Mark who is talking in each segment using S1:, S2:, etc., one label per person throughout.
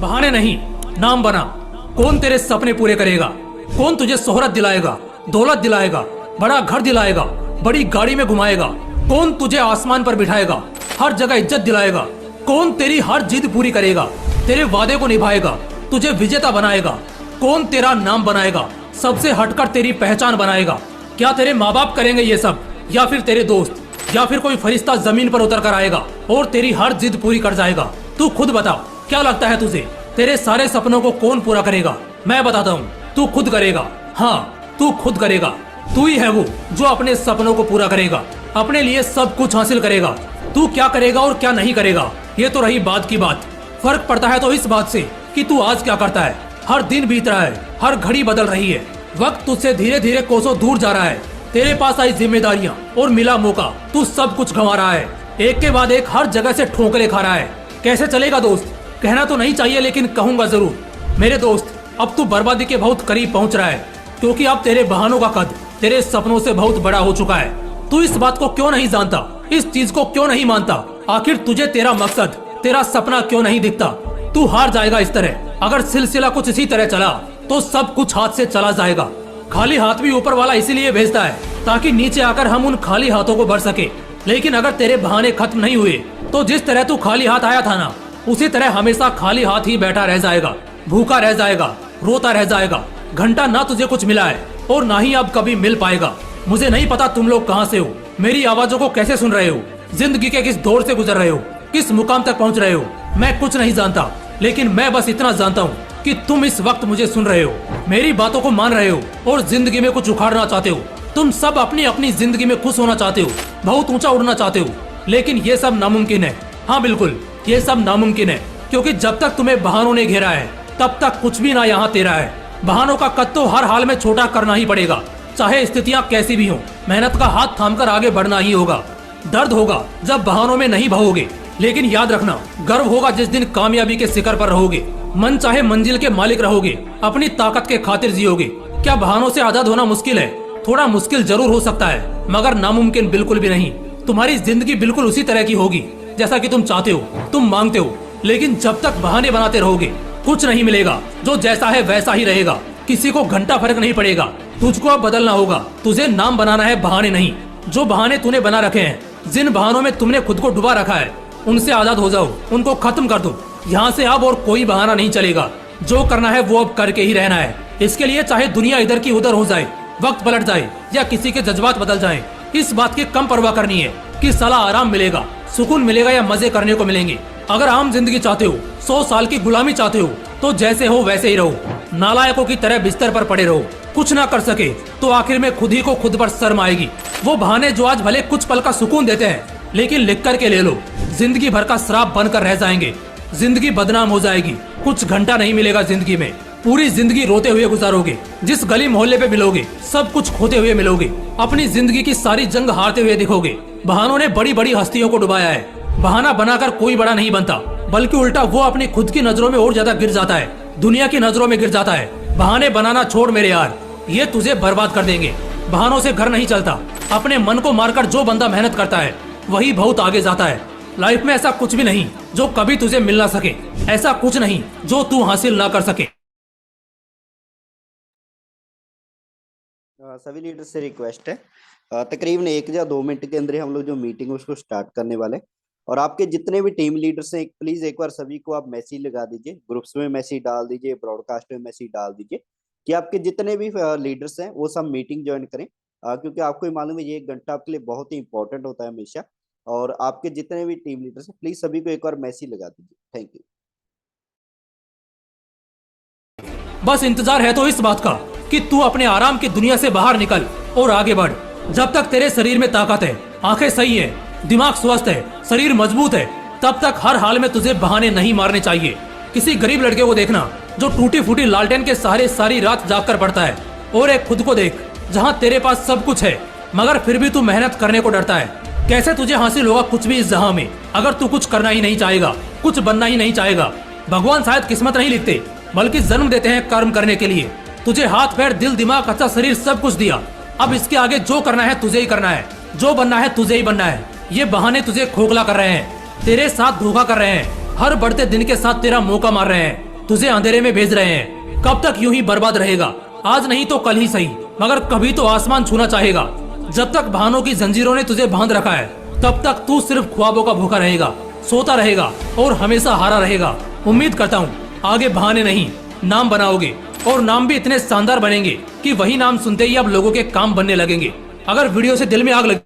S1: बहाने नहीं, नाम बना। कौन तेरे सपने पूरे करेगा? कौन तुझे शोहरत दिलाएगा, दौलत दिलाएगा, बड़ा घर दिलाएगा, बड़ी गाड़ी में घुमाएगा? कौन तुझे आसमान पर बिठाएगा, हर जगह इज्जत दिलाएगा? कौन तेरी हर जिद पूरी करेगा, तेरे वादे को निभाएगा, तुझे विजेता बनाएगा? कौन तेरा नाम बनाएगा, सबसे हटकर तेरी पहचान बनाएगा? क्या तेरे माँ बाप करेंगे ये सब, या फिर तेरे दोस्त, या फिर कोई फरिश्ता जमीन पर उतर कर आएगा और तेरी हर जिद पूरी कर जाएगा? तू खुद बता, क्या लगता है तुझे, तेरे सारे सपनों को कौन पूरा करेगा? मैं बताता हूँ, तू खुद करेगा। हाँ, तू खुद करेगा। तू ही है वो जो अपने सपनों को पूरा करेगा, अपने लिए सब कुछ हासिल करेगा। तू क्या करेगा और क्या नहीं करेगा, ये तो रही बात की बात। फर्क पड़ता है तो इस बात से कि तू आज क्या करता है। हर दिन बीत रहा है, हर घड़ी बदल रही है, वक्त तुझसे धीरे धीरे कोसों दूर जा रहा है। तेरे पास आई जिम्मेदारियां और मिला मौका, तू सब कुछ गंवा रहा है। एक के बाद एक हर जगह से ठोकरें खा रहा है। कैसे चलेगा दोस्त? कहना तो नहीं चाहिए लेकिन कहूंगा जरूर। मेरे दोस्त, अब तू बर्बादी के बहुत करीब पहुंच रहा है, क्योंकि अब तेरे बहानों का कद तेरे सपनों से बहुत बड़ा हो चुका है। तू इस बात को क्यों नहीं जानता, इस चीज को क्यों नहीं मानता? आखिर तुझे तेरा मकसद, तेरा सपना क्यों नहीं दिखता? तू हार जाएगा इस तरह। अगर सिलसिला कुछ इसी तरह चला तो सब कुछ हाथ से चला जाएगा। खाली हाथ भी ऊपर वाला इसीलिए भेजता है ताकि नीचे आकर हम उन खाली हाथों को भर सके। लेकिन अगर तेरे बहाने खत्म नहीं हुए तो जिस तरह तू खाली हाथ आया था ना, उसी तरह हमेशा खाली हाथ ही बैठा रह जाएगा, भूखा रह जाएगा, रोता रह जाएगा। घंटा ना तुझे कुछ मिला है और ना ही अब कभी मिल पाएगा। मुझे नहीं पता तुम लोग कहाँ से हो, मेरी आवाजों को कैसे सुन रहे हो, जिंदगी के किस दौर से गुजर रहे हो, किस मुकाम तक पहुँच रहे हो। मैं कुछ नहीं जानता, लेकिन मैं बस इतना जानता हूँ कि तुम इस वक्त मुझे सुन रहे हो, मेरी बातों को मान रहे हो और जिंदगी में कुछ उखाड़ना चाहते हो। तुम सब अपनी अपनी जिंदगी में खुश होना चाहते हो, बहुत ऊंचा उड़ना चाहते हो, लेकिन ये सब नामुमकिन है। हाँ बिल्कुल, ये सब नामुमकिन है, क्योंकि जब तक तुम्हें बहानों ने घेरा है तब तक कुछ भी ना यहाँ तेरा है। बहानों का कद तो हर हाल में छोटा करना ही पड़ेगा, चाहे स्थितियाँ कैसी भी हों। मेहनत का हाथ थामकर आगे बढ़ना ही होगा। दर्द होगा जब बहानों में नहीं बहोगे, लेकिन याद रखना, गर्व होगा जिस दिन कामयाबी के शिखर पर रहोगे। मन चाहे मंजिल के मालिक रहोगे, अपनी ताकत के खातिर जियोगे। क्या बहानों से आजाद होना मुश्किल है? थोड़ा मुश्किल जरूर हो सकता है, मगर नामुमकिन बिल्कुल भी नहीं। तुम्हारी जिंदगी बिल्कुल उसी तरह की होगी जैसा कि तुम चाहते हो, तुम मांगते हो। लेकिन जब तक बहाने बनाते रहोगे कुछ नहीं मिलेगा। जो जैसा है वैसा ही रहेगा, किसी को घंटा फर्क नहीं पड़ेगा। तुझको अब बदलना होगा, तुझे नाम बनाना है, बहाने नहीं। जो बहाने तूने बना रखे हैं, जिन बहानों में तुमने खुद को डुबा रखा है, उनसे आजाद हो जाओ, उनको खत्म कर दो। यहाँ से अब और कोई बहाना नहीं चलेगा। जो करना है वो अब करके ही रहना है। इसके लिए चाहे दुनिया इधर की उधर हो जाए, वक्त पलट जाए या किसी के जज्बात बदल जाए, इस बात की कम परवाह करनी है कि साला आराम मिलेगा, सुकून मिलेगा या मजे करने को मिलेंगे। अगर आम जिंदगी चाहते हो, 100 साल की गुलामी चाहते हो, तो जैसे हो वैसे ही रहो, नालायकों की तरह बिस्तर पर पड़े रहो। कुछ ना कर सके तो आखिर में खुद ही को खुद पर शर्म आएगी। वो बहाने जो आज भले कुछ पल का सुकून देते हैं, लेकिन लिख कर के ले लो, जिंदगी भर का श्राप बनकर रह जाएंगे। जिंदगी बदनाम हो जाएगी, कुछ घंटा नहीं मिलेगा जिंदगी में। पूरी जिंदगी रोते हुए गुजारोगे, जिस गली मोहल्ले पे मिलोगे सब कुछ खोते हुए मिलोगे, अपनी जिंदगी की सारी जंग हारते हुए दिखोगे। बहानों ने बड़ी बड़ी हस्तियों को डुबाया है। बहाना बनाकर कोई बड़ा नहीं बनता, बल्कि उल्टा वो अपनी खुद की नजरों में और ज्यादा गिर जाता है, दुनिया की नजरों में गिर जाता है। बहाने बनाना छोड़ मेरे यार, ये तुझे बर्बाद कर देंगे। बहानों से घर नहीं चलता। अपने मन को मारकर जो बंदा मेहनत करता है वही बहुत आगे जाता है। लाइफ में ऐसा कुछ भी नहीं जो कभी तुझे मिल ना सके, ऐसा कुछ नहीं जो तू हासिल ना कर सके।
S2: सभी लीडर से रिक्वेस्ट है, तकरीबन 1 या 2 मिनट के अंदर हम लोग जो मीटिंग है उसको स्टार्ट करने वाले। और आपके जितने भी टीम लीडर्स हैं, प्लीज एक बार सभी को आप मैसेज लगा दीजिए, ग्रुप्स में मैसेज डाल दीजिए, ब्रॉडकास्ट में मैसेज डाल दीजिए कि आपके जितने भी लीडर्स हैं वो सब मीटिंग ज्वाइन करें। क्योंकि आपको ही मालूम है ये 1 घंटा आपके लिए बहुत ही इंपॉर्टेंट होता है हमेशा। और आपके जितने भी टीम लीडर्स हैं प्लीज सभी को एक बार मैसेज लगा दीजिए। Thank you.
S1: बस इंतजार है तो इस बात का कि तू अपने आराम की दुनिया से बाहर निकल और आगे बढ़। जब तक तेरे शरीर में ताकत है, आंखें सही है, दिमाग स्वस्थ है, शरीर मजबूत है, तब तक हर हाल में तुझे बहाने नहीं मारने चाहिए। किसी गरीब लड़के को देखना जो टूटी फूटी लालटेन के सहारे सारी रात जाग कर पड़ता है, और एक खुद को देख जहाँ तेरे पास सब कुछ है मगर फिर भी तू मेहनत करने को डरता है। कैसे तुझे हासिल होगा कुछ भी इस जहां में अगर तू कुछ करना ही नहीं चाहेगा, कुछ बनना ही नहीं चाहेगा। भगवान शायद किस्मत नहीं लिखते, बल्कि जन्म देते हैं कर्म करने के लिए। तुझे हाथ पैर दिल दिमाग अच्छा शरीर सब कुछ दिया, अब इसके आगे जो करना है तुझे ही करना है, जो बनना है तुझे ही बनना है। ये बहाने तुझे खोखला कर रहे हैं, तेरे साथ धोखा कर रहे हैं, हर बढ़ते दिन के साथ तेरा मौका मार रहे हैं। तुझे अंधेरे में भेज रहे हैं। कब तक यूं ही बर्बाद रहेगा? आज नहीं तो कल ही सही, मगर कभी तो आसमान छूना चाहेगा। जब तक बहानों की जंजीरों ने तुझे बांध रखा है, तब तक तू सिर्फ ख्वाबों का भूखा रहेगा, सोता रहेगा और हमेशा हारा रहेगा। उम्मीद करता हूँ आगे बहाने नहीं, नाम बनाओगे, और नाम भी इतने शानदार बनेंगे कि वही नाम सुनते ही अब लोगों के काम बनने लगेंगे। अगर वीडियो से दिल में आग लगी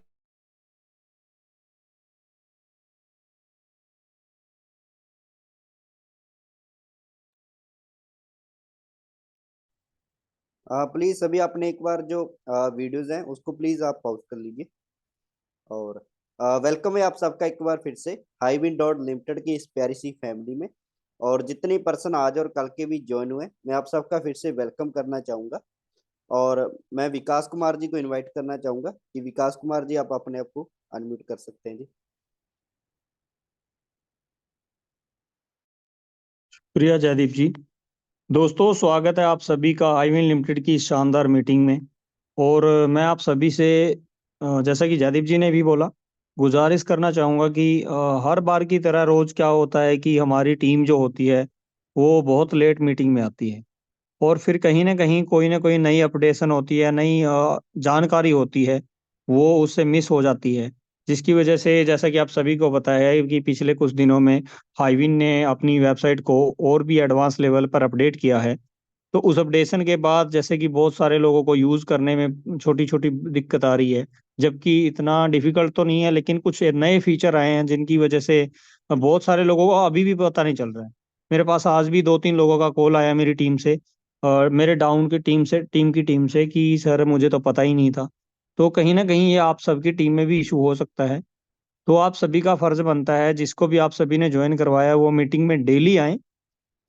S2: प्लीज सभी आपने एक बार जो वीडियोस हैं उसको प्लीज आप पॉज कर लीजिए। और वेलकम है आप सबका एक बार फिर से हाईविन डॉट लिमिटेड की इस प्यारी सी फैमिली में। और जितने पर्सन आज और कल के भी ज्वाइन हुए मैं आप सबका फिर से वेलकम करना चाहूंगा। और मैं विकास कुमार जी को इनवाइट करना चाहूंगा कि विकास कुमार जी आप अपने आप को अनम्यूट कर सकते हैं जी।
S3: प्रिया जयदीप जी। दोस्तों, स्वागत है आप सभी का आईविन लिमिटेड की इस शानदार मीटिंग में। और मैं आप सभी से जैसा कि जयदीप जी ने भी बोला, गुजारिश करना चाहूँगा कि हर बार की तरह रोज क्या होता है कि हमारी टीम जो होती है वो बहुत लेट मीटिंग में आती है। और फिर कहीं ना कोई नई अपडेशन होती है, नई जानकारी होती है, वो उससे मिस हो जाती है। जिसकी वजह से जैसा कि आप सभी को पता है कि पिछले कुछ दिनों में हाईविन ने अपनी वेबसाइट को और भी एडवांस लेवल पर अपडेट किया है। तो उस अपडेशन के बाद जैसे कि बहुत सारे लोगों को यूज़ करने में छोटी छोटी दिक्कत आ रही है। जबकि इतना डिफिकल्ट तो नहीं है, लेकिन कुछ नए फीचर आए हैं जिनकी वजह से बहुत सारे लोगों को अभी भी पता नहीं चल रहा है। मेरे पास आज भी दो तीन लोगों का कॉल आया मेरी टीम से, और मेरे डाउन की टीम से कि सर मुझे तो पता ही नहीं था। तो कहीं ना कहीं ये आप सबकी टीम में भी इशू हो सकता है। तो आप सभी का फर्ज बनता है, जिसको भी आप सभी ने ज्वाइन करवाया वो मीटिंग में डेली आए।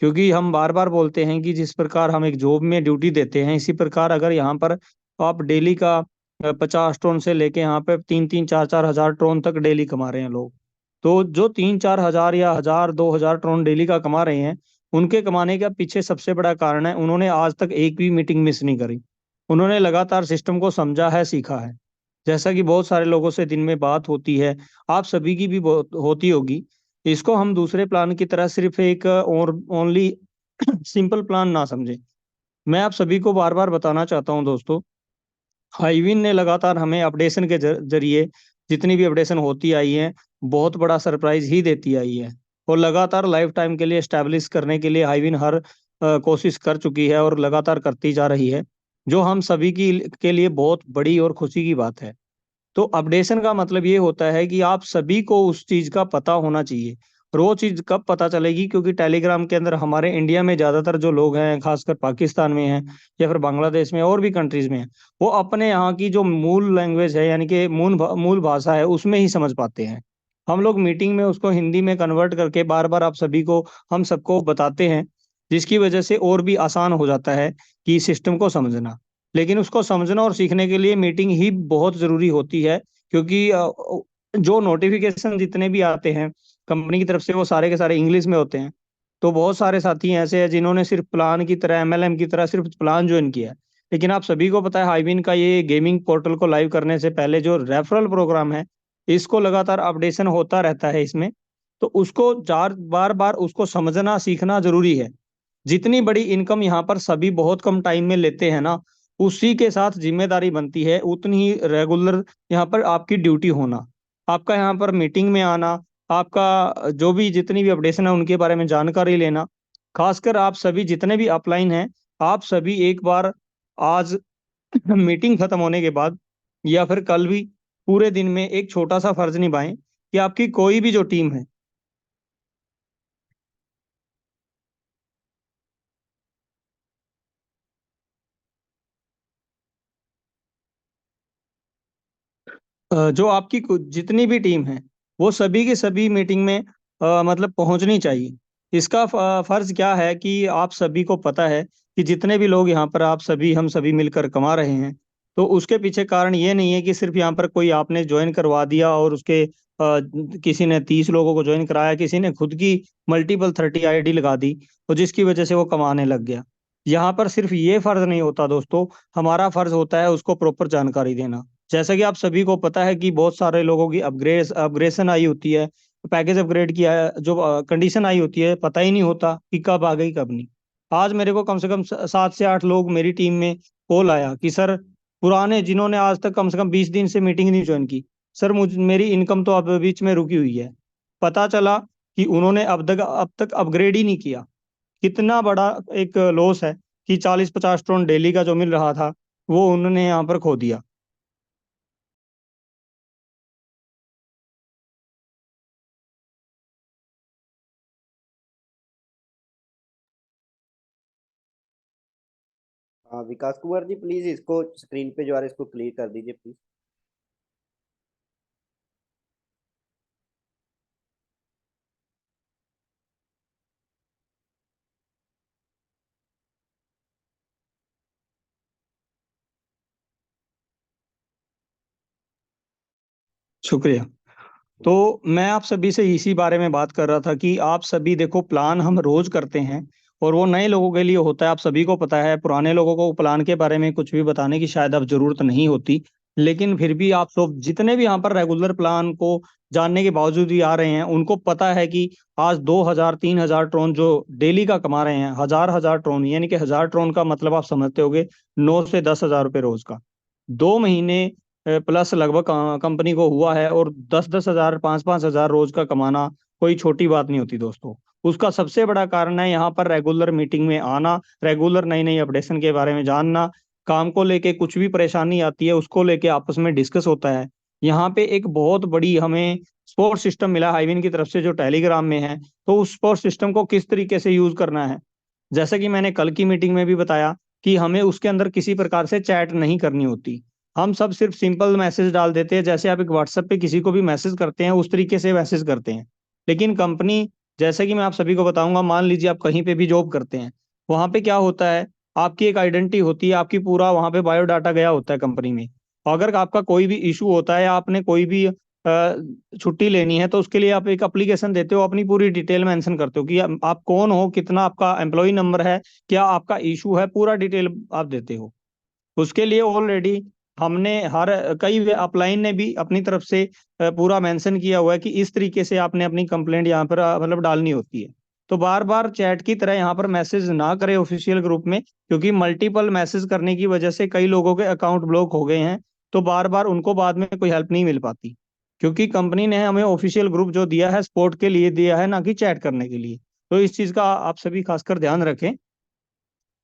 S3: क्योंकि हम बार बार बोलते हैं कि जिस प्रकार हम एक जॉब में ड्यूटी देते हैं, इसी प्रकार अगर यहाँ पर आप डेली का 50 टन से लेके यहाँ पे 3-3 4-4 हजार टन तक डेली कमा रहे हैं लोग। तो जो 3-4 हजार या 1000-2000 टन डेली का कमा रहे हैं, उनके कमाने का पीछे सबसे बड़ा कारण है उन्होंने आज तक एक भी मीटिंग मिस नहीं करी। उन्होंने लगातार सिस्टम को समझा है, सीखा है। जैसा कि बहुत सारे लोगों से दिन में बात होती है, आप सभी की भी बहुत होती होगी। इसको हम दूसरे प्लान की तरह सिर्फ एक और ओनली सिंपल प्लान ना समझें। मैं आप सभी को बार बार बताना चाहता हूं दोस्तों, हाईविन ने लगातार हमें अपडेशन के जरिए जितनी भी अपडेशन होती आई है, बहुत बड़ा सरप्राइज ही देती आई है। और लगातार लाइफ टाइम के लिए एस्टेब्लिश करने के लिए हाईविन हर कोशिश कर चुकी है और लगातार करती जा रही है, जो हम सभी की के लिए बहुत बड़ी और खुशी की बात है। तो अपडेशन का मतलब ये होता है कि आप सभी को उस चीज का पता होना चाहिए। और वो चीज कब पता चलेगी? क्योंकि टेलीग्राम के अंदर हमारे इंडिया में ज्यादातर जो लोग हैं, खासकर पाकिस्तान में हैं या फिर बांग्लादेश में और भी कंट्रीज में हैं, वो अपने यहाँ की जो मूल लैंग्वेज है, यानी कि मूल भाषा है, उसमें ही समझ पाते हैं। हम लोग मीटिंग में उसको हिंदी में कन्वर्ट करके बार बार आप सभी को, हम सबको बताते हैं, जिसकी वजह से और भी आसान हो जाता है कि सिस्टम को समझना। लेकिन उसको समझना और सीखने के लिए मीटिंग ही बहुत जरूरी होती है। क्योंकि जो नोटिफिकेशन जितने भी आते हैं कंपनी की तरफ से, वो सारे के सारे इंग्लिश में होते हैं। तो बहुत सारे साथी ऐसे हैं जिन्होंने सिर्फ प्लान की तरह, एमएलएम की तरह सिर्फ प्लान ज्वाइन किया है। लेकिन आप सभी को पता है हाईविन का ये गेमिंग पोर्टल को लाइव करने से पहले जो रेफरल प्रोग्राम है, इसको लगातार अपडेशन होता रहता है इसमें। तो उसको चार बार बार उसको समझना सीखना जरूरी है। जितनी बड़ी इनकम यहाँ पर सभी बहुत कम टाइम में लेते हैं ना, उसी के साथ जिम्मेदारी बनती है उतनी ही रेगुलर यहाँ पर आपकी ड्यूटी होना, आपका यहाँ पर मीटिंग में आना, आपका जो भी जितनी भी अपडेशन है उनके बारे में जानकारी लेना। खासकर आप सभी जितने भी अपलाइन हैं, आप सभी एक बार आज मीटिंग खत्म होने के बाद या फिर कल भी पूरे दिन में एक छोटा सा फर्ज निभाएं कि आपकी कोई भी जो टीम है, जो आपकी जितनी भी टीम है, वो सभी की सभी मीटिंग में मतलब पहुंचनी चाहिए। इसका फर्ज क्या है कि आप सभी को पता है कि जितने भी लोग यहाँ पर आप सभी हम सभी मिलकर कमा रहे हैं, तो उसके पीछे कारण ये नहीं है कि सिर्फ यहाँ पर कोई आपने ज्वाइन करवा दिया और उसके किसी ने 30 लोगों को ज्वाइन कराया, किसी ने खुद की मल्टीपल 30 आईडी लगा दी और जिसकी वजह से वो कमाने लग गया। यहाँ पर सिर्फ ये फर्ज नहीं होता दोस्तों, हमारा फर्ज होता है उसको प्रॉपर जानकारी देना। जैसा कि आप सभी को पता है कि बहुत सारे लोगों की अपग्रेशन आई होती है, पैकेज अपग्रेड किया है, जो कंडीशन आई होती है पता ही नहीं होता कि कब आ गई कब नहीं। आज मेरे को कम से कम 7 से 8 लोग मेरी टीम में कॉल आया कि सर, पुराने जिन्होंने आज तक कम से कम 20 दिन से मीटिंग नहीं ज्वाइन की, सर मुझ मेरी इनकम तो अब बीच में रुकी हुई है। पता चला कि उन्होंने अब तक अपग्रेड ही नहीं किया। कितना बड़ा एक लॉस है कि 40-50 टन डेली का जो मिल रहा था वो उन्होंने यहाँ पर खो दिया।
S2: विकास कुमार जी प्लीज इसको स्क्रीन पे जो आ रहा है इसको क्लियर कर दीजिए प्लीज।
S3: शुक्रिया। तो मैं आप सभी से इसी बारे में बात कर रहा था कि आप सभी देखो, प्लान हम रोज करते हैं और वो नए लोगों के लिए होता है, आप सभी को पता है। पुराने लोगों को प्लान के बारे में कुछ भी बताने की शायद अब जरूरत नहीं होती, लेकिन फिर भी आप सब जितने भी यहाँ पर रेगुलर प्लान को जानने के बावजूद भी आ रहे हैं, उनको पता है कि आज 2000-3000 टन जो डेली का कमा रहे हैं, हजार हजार टन, यानी कि 1000 टन का मतलब आप समझते होगे 9 से 10 हजार रुपये रोज का। 2 महीने प्लस लगभग कंपनी को हुआ है, और 10-10 हजार, 5-5 हजार रोज का कमाना कोई छोटी बात नहीं होती दोस्तों। उसका सबसे बड़ा कारण है यहाँ पर रेगुलर मीटिंग में आना, रेगुलर नई नई अपडेशन के बारे में जानना, काम को लेके कुछ भी परेशानी आती है उसको लेके आपस में डिस्कस होता है। यहाँ पे एक बहुत बड़ी हमें सपोर्ट सिस्टम मिला हाईविन की तरफ से जो टेलीग्राम में है, तो उस सपोर्ट सिस्टम को किस तरीके से यूज करना है, जैसा कि मैंने कल की मीटिंग में भी बताया कि हमें उसके अंदर किसी प्रकार से चैट नहीं करनी होती। हम सब सिर्फ सिंपल मैसेज डाल देते हैं, जैसे आप एक व्हाट्सएप पे किसी को भी मैसेज करते हैं उस तरीके से मैसेज करते हैं। लेकिन कंपनी, जैसे कि मैं आप सभी को बताऊंगा, मान लीजिए आप कहीं पे भी जॉब करते हैं, वहां पे क्या होता है, आपकी एक आइडेंटिटी होती है, आपकी पूरा वहां पे बायोडाटा गया होता है कंपनी में। अगर आपका कोई भी इशू होता है, आपने कोई भी छुट्टी लेनी है, तो उसके लिए आप एक एप्लीकेशन देते हो, अपनी पूरी डिटेल मेंशन करते हो कि आप कौन हो, कितना आपका एम्प्लॉय नंबर है, क्या आपका इशू है, पूरा डिटेल आप देते हो। उसके लिए ऑलरेडी हमने हर कई अपलाइन ने भी अपनी तरफ से पूरा मेंशन किया हुआ है कि इस तरीके से आपने अपनी कंप्लेंट यहाँ पर मतलब डालनी होती है। तो बार बार चैट की तरह यहाँ पर मैसेज ना करें ऑफिशियल ग्रुप में, क्योंकि मल्टीपल मैसेज करने की वजह से कई लोगों के अकाउंट ब्लॉक हो गए हैं, तो बार बार उनको बाद में कोई हेल्प नहीं मिल पाती। क्योंकि कंपनी ने हमें ऑफिशियल ग्रुप जो दिया है सपोर्ट के लिए दिया है, ना कि चैट करने के लिए। तो इस चीज का आप सभी खासकर ध्यान रखें।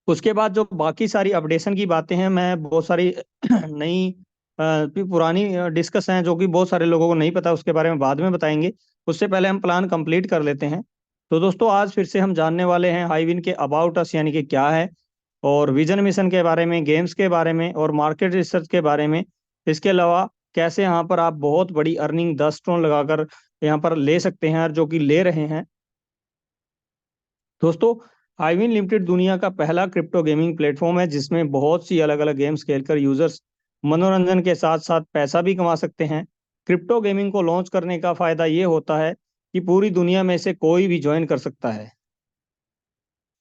S3: उसके बाद जो बाकी सारी अपडेशन की बातें हैं, मैं बहुत सारी नई पुरानी डिस्कस हैं जो कि बहुत सारे लोगों को नहीं पता, उसके बारे में बाद में बताएंगे। उससे पहले हम प्लान कंप्लीट कर लेते हैं। तो दोस्तों, आज फिर से हम जानने वाले हैं हाईविन के अबाउट अस, यानी कि क्या है, और विजन मिशन के बारे में, गेम्स के बारे में, और मार्केट रिसर्च के बारे में। इसके अलावा कैसे यहाँ पर आप बहुत बड़ी अर्निंग 10 टन लगाकर यहाँ पर ले सकते हैं, और जो कि ले रहे हैं। दोस्तों, हाईविन लिमिटेड दुनिया का पहला क्रिप्टो गेमिंग प्लेटफॉर्म है जिसमें बहुत सी अलग अलग गेम्स खेलकर यूजर्स मनोरंजन के साथ साथ पैसा भी कमा सकते हैं। क्रिप्टो गेमिंग को लॉन्च करने का फायदा ये होता है कि पूरी दुनिया में से कोई भी ज्वाइन कर सकता है।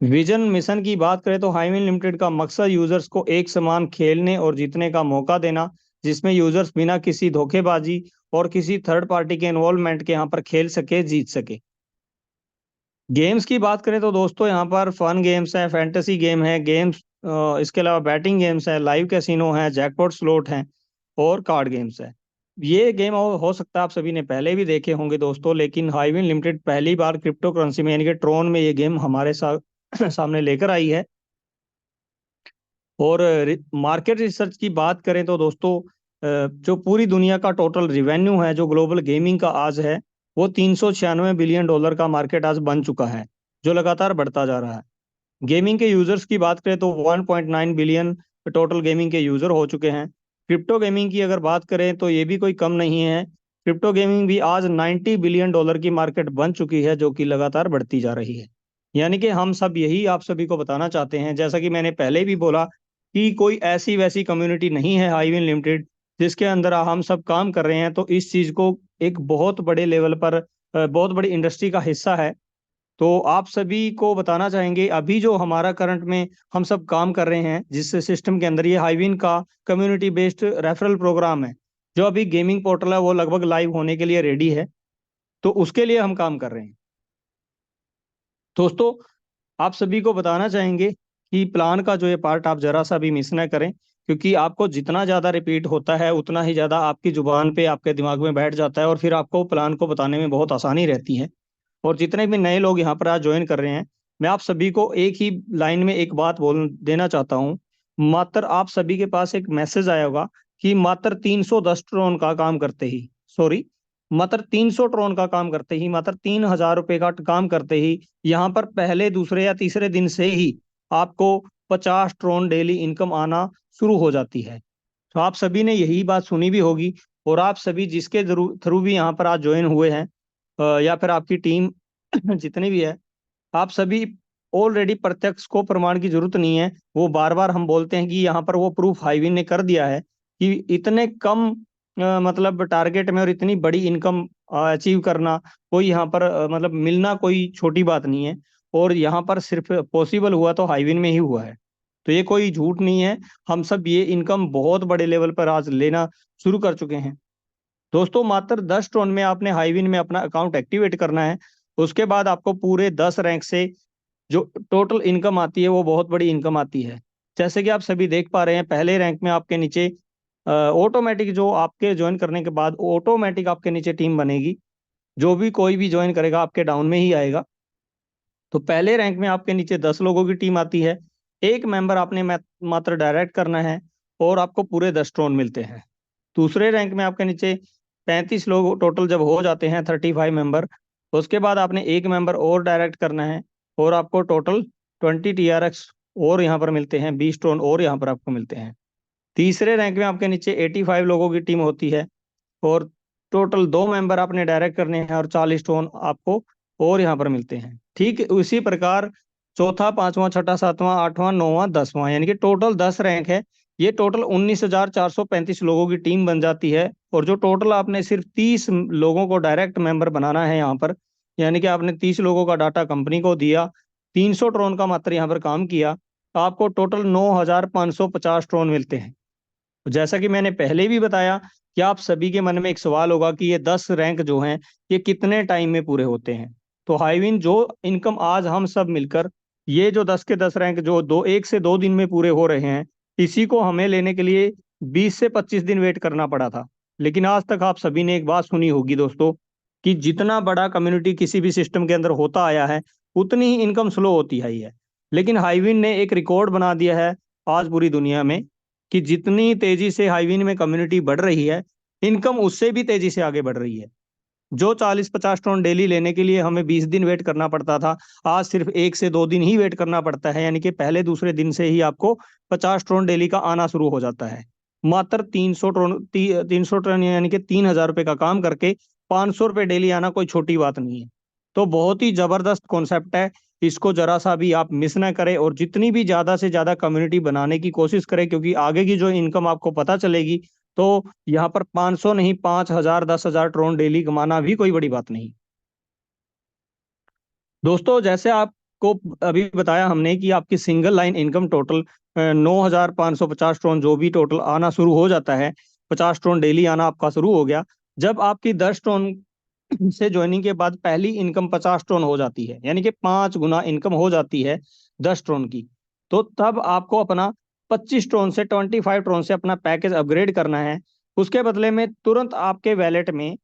S3: विजन मिशन की बात करें तो हाईविन लिमिटेड का मकसद यूजर्स को एक समान खेलने और जीतने का मौका देना, जिसमें यूजर्स बिना किसी धोखेबाजी और किसी थर्ड पार्टी के इन्वॉल्वमेंट के यहाँ पर खेल सके, जीत सके। गेम्स की बात करें तो दोस्तों, यहाँ पर फन गेम्स है, फैंटेसी गेम है, गेम्स इसके अलावा बैटिंग गेम्स है, लाइव कैसीनो है, जैकपॉट स्लॉट है, और कार्ड गेम्स है। ये गेम हो सकता है आप सभी ने पहले भी देखे होंगे दोस्तों, लेकिन हाईविन लिमिटेड पहली बार क्रिप्टो करेंसी में यानी कि ट्रोन में ये गेम हमारे सामने लेकर आई है। और मार्केट रिसर्च की बात करें तो दोस्तों, जो पूरी दुनिया का टोटल रिवेन्यू है जो ग्लोबल गेमिंग का आज है, वो $396 बिलियन का मार्केट आज बन चुका है, जो लगातार बढ़ता जा रहा है। गेमिंग के यूजर्स की बात करें तो 1.9 बिलियन टोटल गेमिंग के यूजर हो चुके हैं। क्रिप्टो गेमिंग की अगर बात करें तो ये भी कोई कम नहीं है, क्रिप्टो गेमिंग भी आज $90 बिलियन की मार्केट बन चुकी है, जो कि लगातार बढ़ती जा रही है। यानी कि हम सब यही आप सभी को बताना चाहते हैं, जैसा कि मैंने पहले भी बोला, कि कोई ऐसी वैसी कम्युनिटी नहीं है हाईविन लिमिटेड जिसके अंदर हम सब काम कर रहे हैं, तो इस चीज को एक बहुत बड़े लेवल पर बहुत बड़ी इंडस्ट्री का हिस्सा है। तो आप सभी को बताना चाहेंगे, अभी जो हमारा करंट में हम सब काम कर रहे हैं जिस सिस्टम के अंदर, ये हाईविन का कम्युनिटी बेस्ड रेफरल प्रोग्राम है, जो अभी गेमिंग पोर्टल है वो लगभग लाइव होने के लिए रेडी है। तो उसके लिए हम काम कर रहे हैं। दोस्तों, आप सभी को बताना चाहेंगे कि प्लान का जो ये पार्ट आप जरा सा भी मिस ना करें, क्योंकि आपको जितना ज्यादा रिपीट होता है उतना ही ज्यादा आपकी जुबान पे, आपके दिमाग में बैठ जाता है और फिर आपको प्लान को बताने में बहुत आसानी रहती है। और जितने भी नए लोग यहाँ पर आज ज्वाइन कर रहे हैं, मैं आप सभी को एक ही लाइन में एक बात बोल देना चाहता हूँ। मात्र आप सभी के पास एक मैसेज आया होगा कि मात्र 310 ट्रोन का काम करते ही, सॉरी, मात्र 300 ट्रोन का काम करते ही, मात्र 3,000 रुपए का काम करते ही यहाँ पर पहले, दूसरे या तीसरे दिन से ही आपको 50 ट्रोन डेली इनकम आना शुरू हो जाती है। तो आप सभी ने यही बात सुनी भी होगी, और आप सभी जिसके थ्रू भी यहाँ पर आज ज्वाइन हुए हैं, या फिर आपकी टीम जितनी भी है, आप सभी ऑलरेडी प्रत्यक्ष को प्रमाण की जरूरत नहीं है। वो बार बार हम बोलते हैं कि यहाँ पर वो प्रूफ हाईविन ने कर दिया है कि इतने कम मतलब टारगेट में और इतनी बड़ी इनकम अचीव करना कोई यहाँ पर मतलब मिलना कोई छोटी बात नहीं है। और यहाँ पर सिर्फ पॉसिबल हुआ तो हाईविन में ही हुआ है, तो ये कोई झूठ नहीं है। हम सब ये इनकम बहुत बड़े लेवल पर आज लेना शुरू कर चुके हैं। दोस्तों, मात्र 10 टोन में आपने हाईविन में अपना अकाउंट एक्टिवेट करना है। उसके बाद आपको पूरे 10 रैंक से जो टोटल इनकम आती है वो बहुत बड़ी इनकम आती है। जैसे कि आप सभी देख पा रहे हैं, पहले रैंक में आपके नीचे ऑटोमेटिक, जो आपके ज्वाइन करने के बाद ऑटोमेटिक आपके नीचे टीम बनेगी। जो भी कोई भी ज्वाइन करेगा आपके डाउन में ही आएगा। तो पहले रैंक में आपके नीचे 10 लोगों की टीम आती है। एक मेंबर आपने मात्र डायरेक्ट करना है और आपको पूरे 10 ट्रोन मिलते हैं। दूसरे रैंक में आपके नीचे 35 लोग टोटल जब हो जाते हैं, 35 मेंबर, उसके बाद आपने एक मेंबर और डायरेक्ट करना है और आपको टोटल 20 TRX और यहाँ पर मिलते हैं, 20 टोन और यहाँ पर आपको मिलते हैं। तीसरे रैंक में आपके नीचे 85 लोगों की टीम होती है और टोटल 2 मेंबर आपने डायरेक्ट करने हैं और 40 टोन आपको और यहाँ पर मिलते हैं। ठीक उसी प्रकार चौथा, पांचवा, छठा, सातवां, आठवां, नौवां, 10वां, यानी कि टोटल 10 रैंक है। ये टोटल 19,435 लोगों की टीम बन जाती है। और जो टोटल आपने सिर्फ 30 लोगों को डायरेक्ट मेंबर बनाना है यहाँ पर, यानी कि आपने 30 लोगों का डाटा कंपनी को दिया, 300 ट्रोन का मात्र यहाँ पर काम किया, तो आपको टोटल 9,550 ट्रोन मिलते हैं। जैसा कि मैंने पहले भी बताया कि आप सभी के मन में एक सवाल होगा कि ये 10 रैंक जो हैं ये कितने टाइम में पूरे होते हैं। तो हाईविन जो इनकम आज हम सब मिलकर, ये जो 10 के 10 रैंक जो 1 से 2 दिन में पूरे हो रहे हैं, इसी को हमें लेने के लिए 20 से 25 दिन वेट करना पड़ा था। लेकिन आज तक आप सभी ने एक बात सुनी होगी दोस्तों, कि जितना बड़ा कम्युनिटी किसी भी सिस्टम के अंदर होता आया है, उतनी ही इनकम स्लो होती आई है। लेकिन हाईविन ने एक रिकॉर्ड बना दिया है आज पूरी दुनिया में, कि जितनी तेजी से हाईविन में कम्युनिटी बढ़ रही है, इनकम उससे भी तेजी से आगे बढ़ रही है। जो 40-50 टन डेली लेने के लिए हमें 20 दिन वेट करना पड़ता था, आज सिर्फ 1 से 2 दिन ही वेट करना पड़ता है। यानी कि पहले दूसरे दिन से ही आपको 50 टन डेली का आना शुरू हो जाता है। मात्र 300 टन यानी कि 3,000 रुपए का काम करके 500 रुपए डेली आना कोई छोटी बात नहीं है। तो बहुत ही जबरदस्त कॉन्सेप्ट है, इसको जरा सा भी आप मिस ना करें और जितनी भी ज्यादा से ज्यादा कम्युनिटी बनाने की कोशिश करें, क्योंकि आगे की जो इनकम आपको पता चलेगी, तो यहाँ पर 500 नहीं, 5,000, 10,000 ट्रोन डेली कमाना भी कोई बड़ी बात नहीं। दोस्तों, जैसे आपको अभी बताया हमने कि आपकी single line income total 9,550 Tron जो भी टोटल आना शुरू हो जाता है, 50 ट्रोन डेली आना आपका शुरू हो गया। जब आपकी 10 ट्रोन से ज्वाइनिंग के बाद पहली इनकम 50 टन हो जाती है, यानी कि 5 गुना इनकम हो जाती है 10 टन की, तो तब आपको अपना 25 टन से 25 टन से अपना पैकेज अपग्रेड करना है। उसके बदले में तुरंत आपके वैलेट में,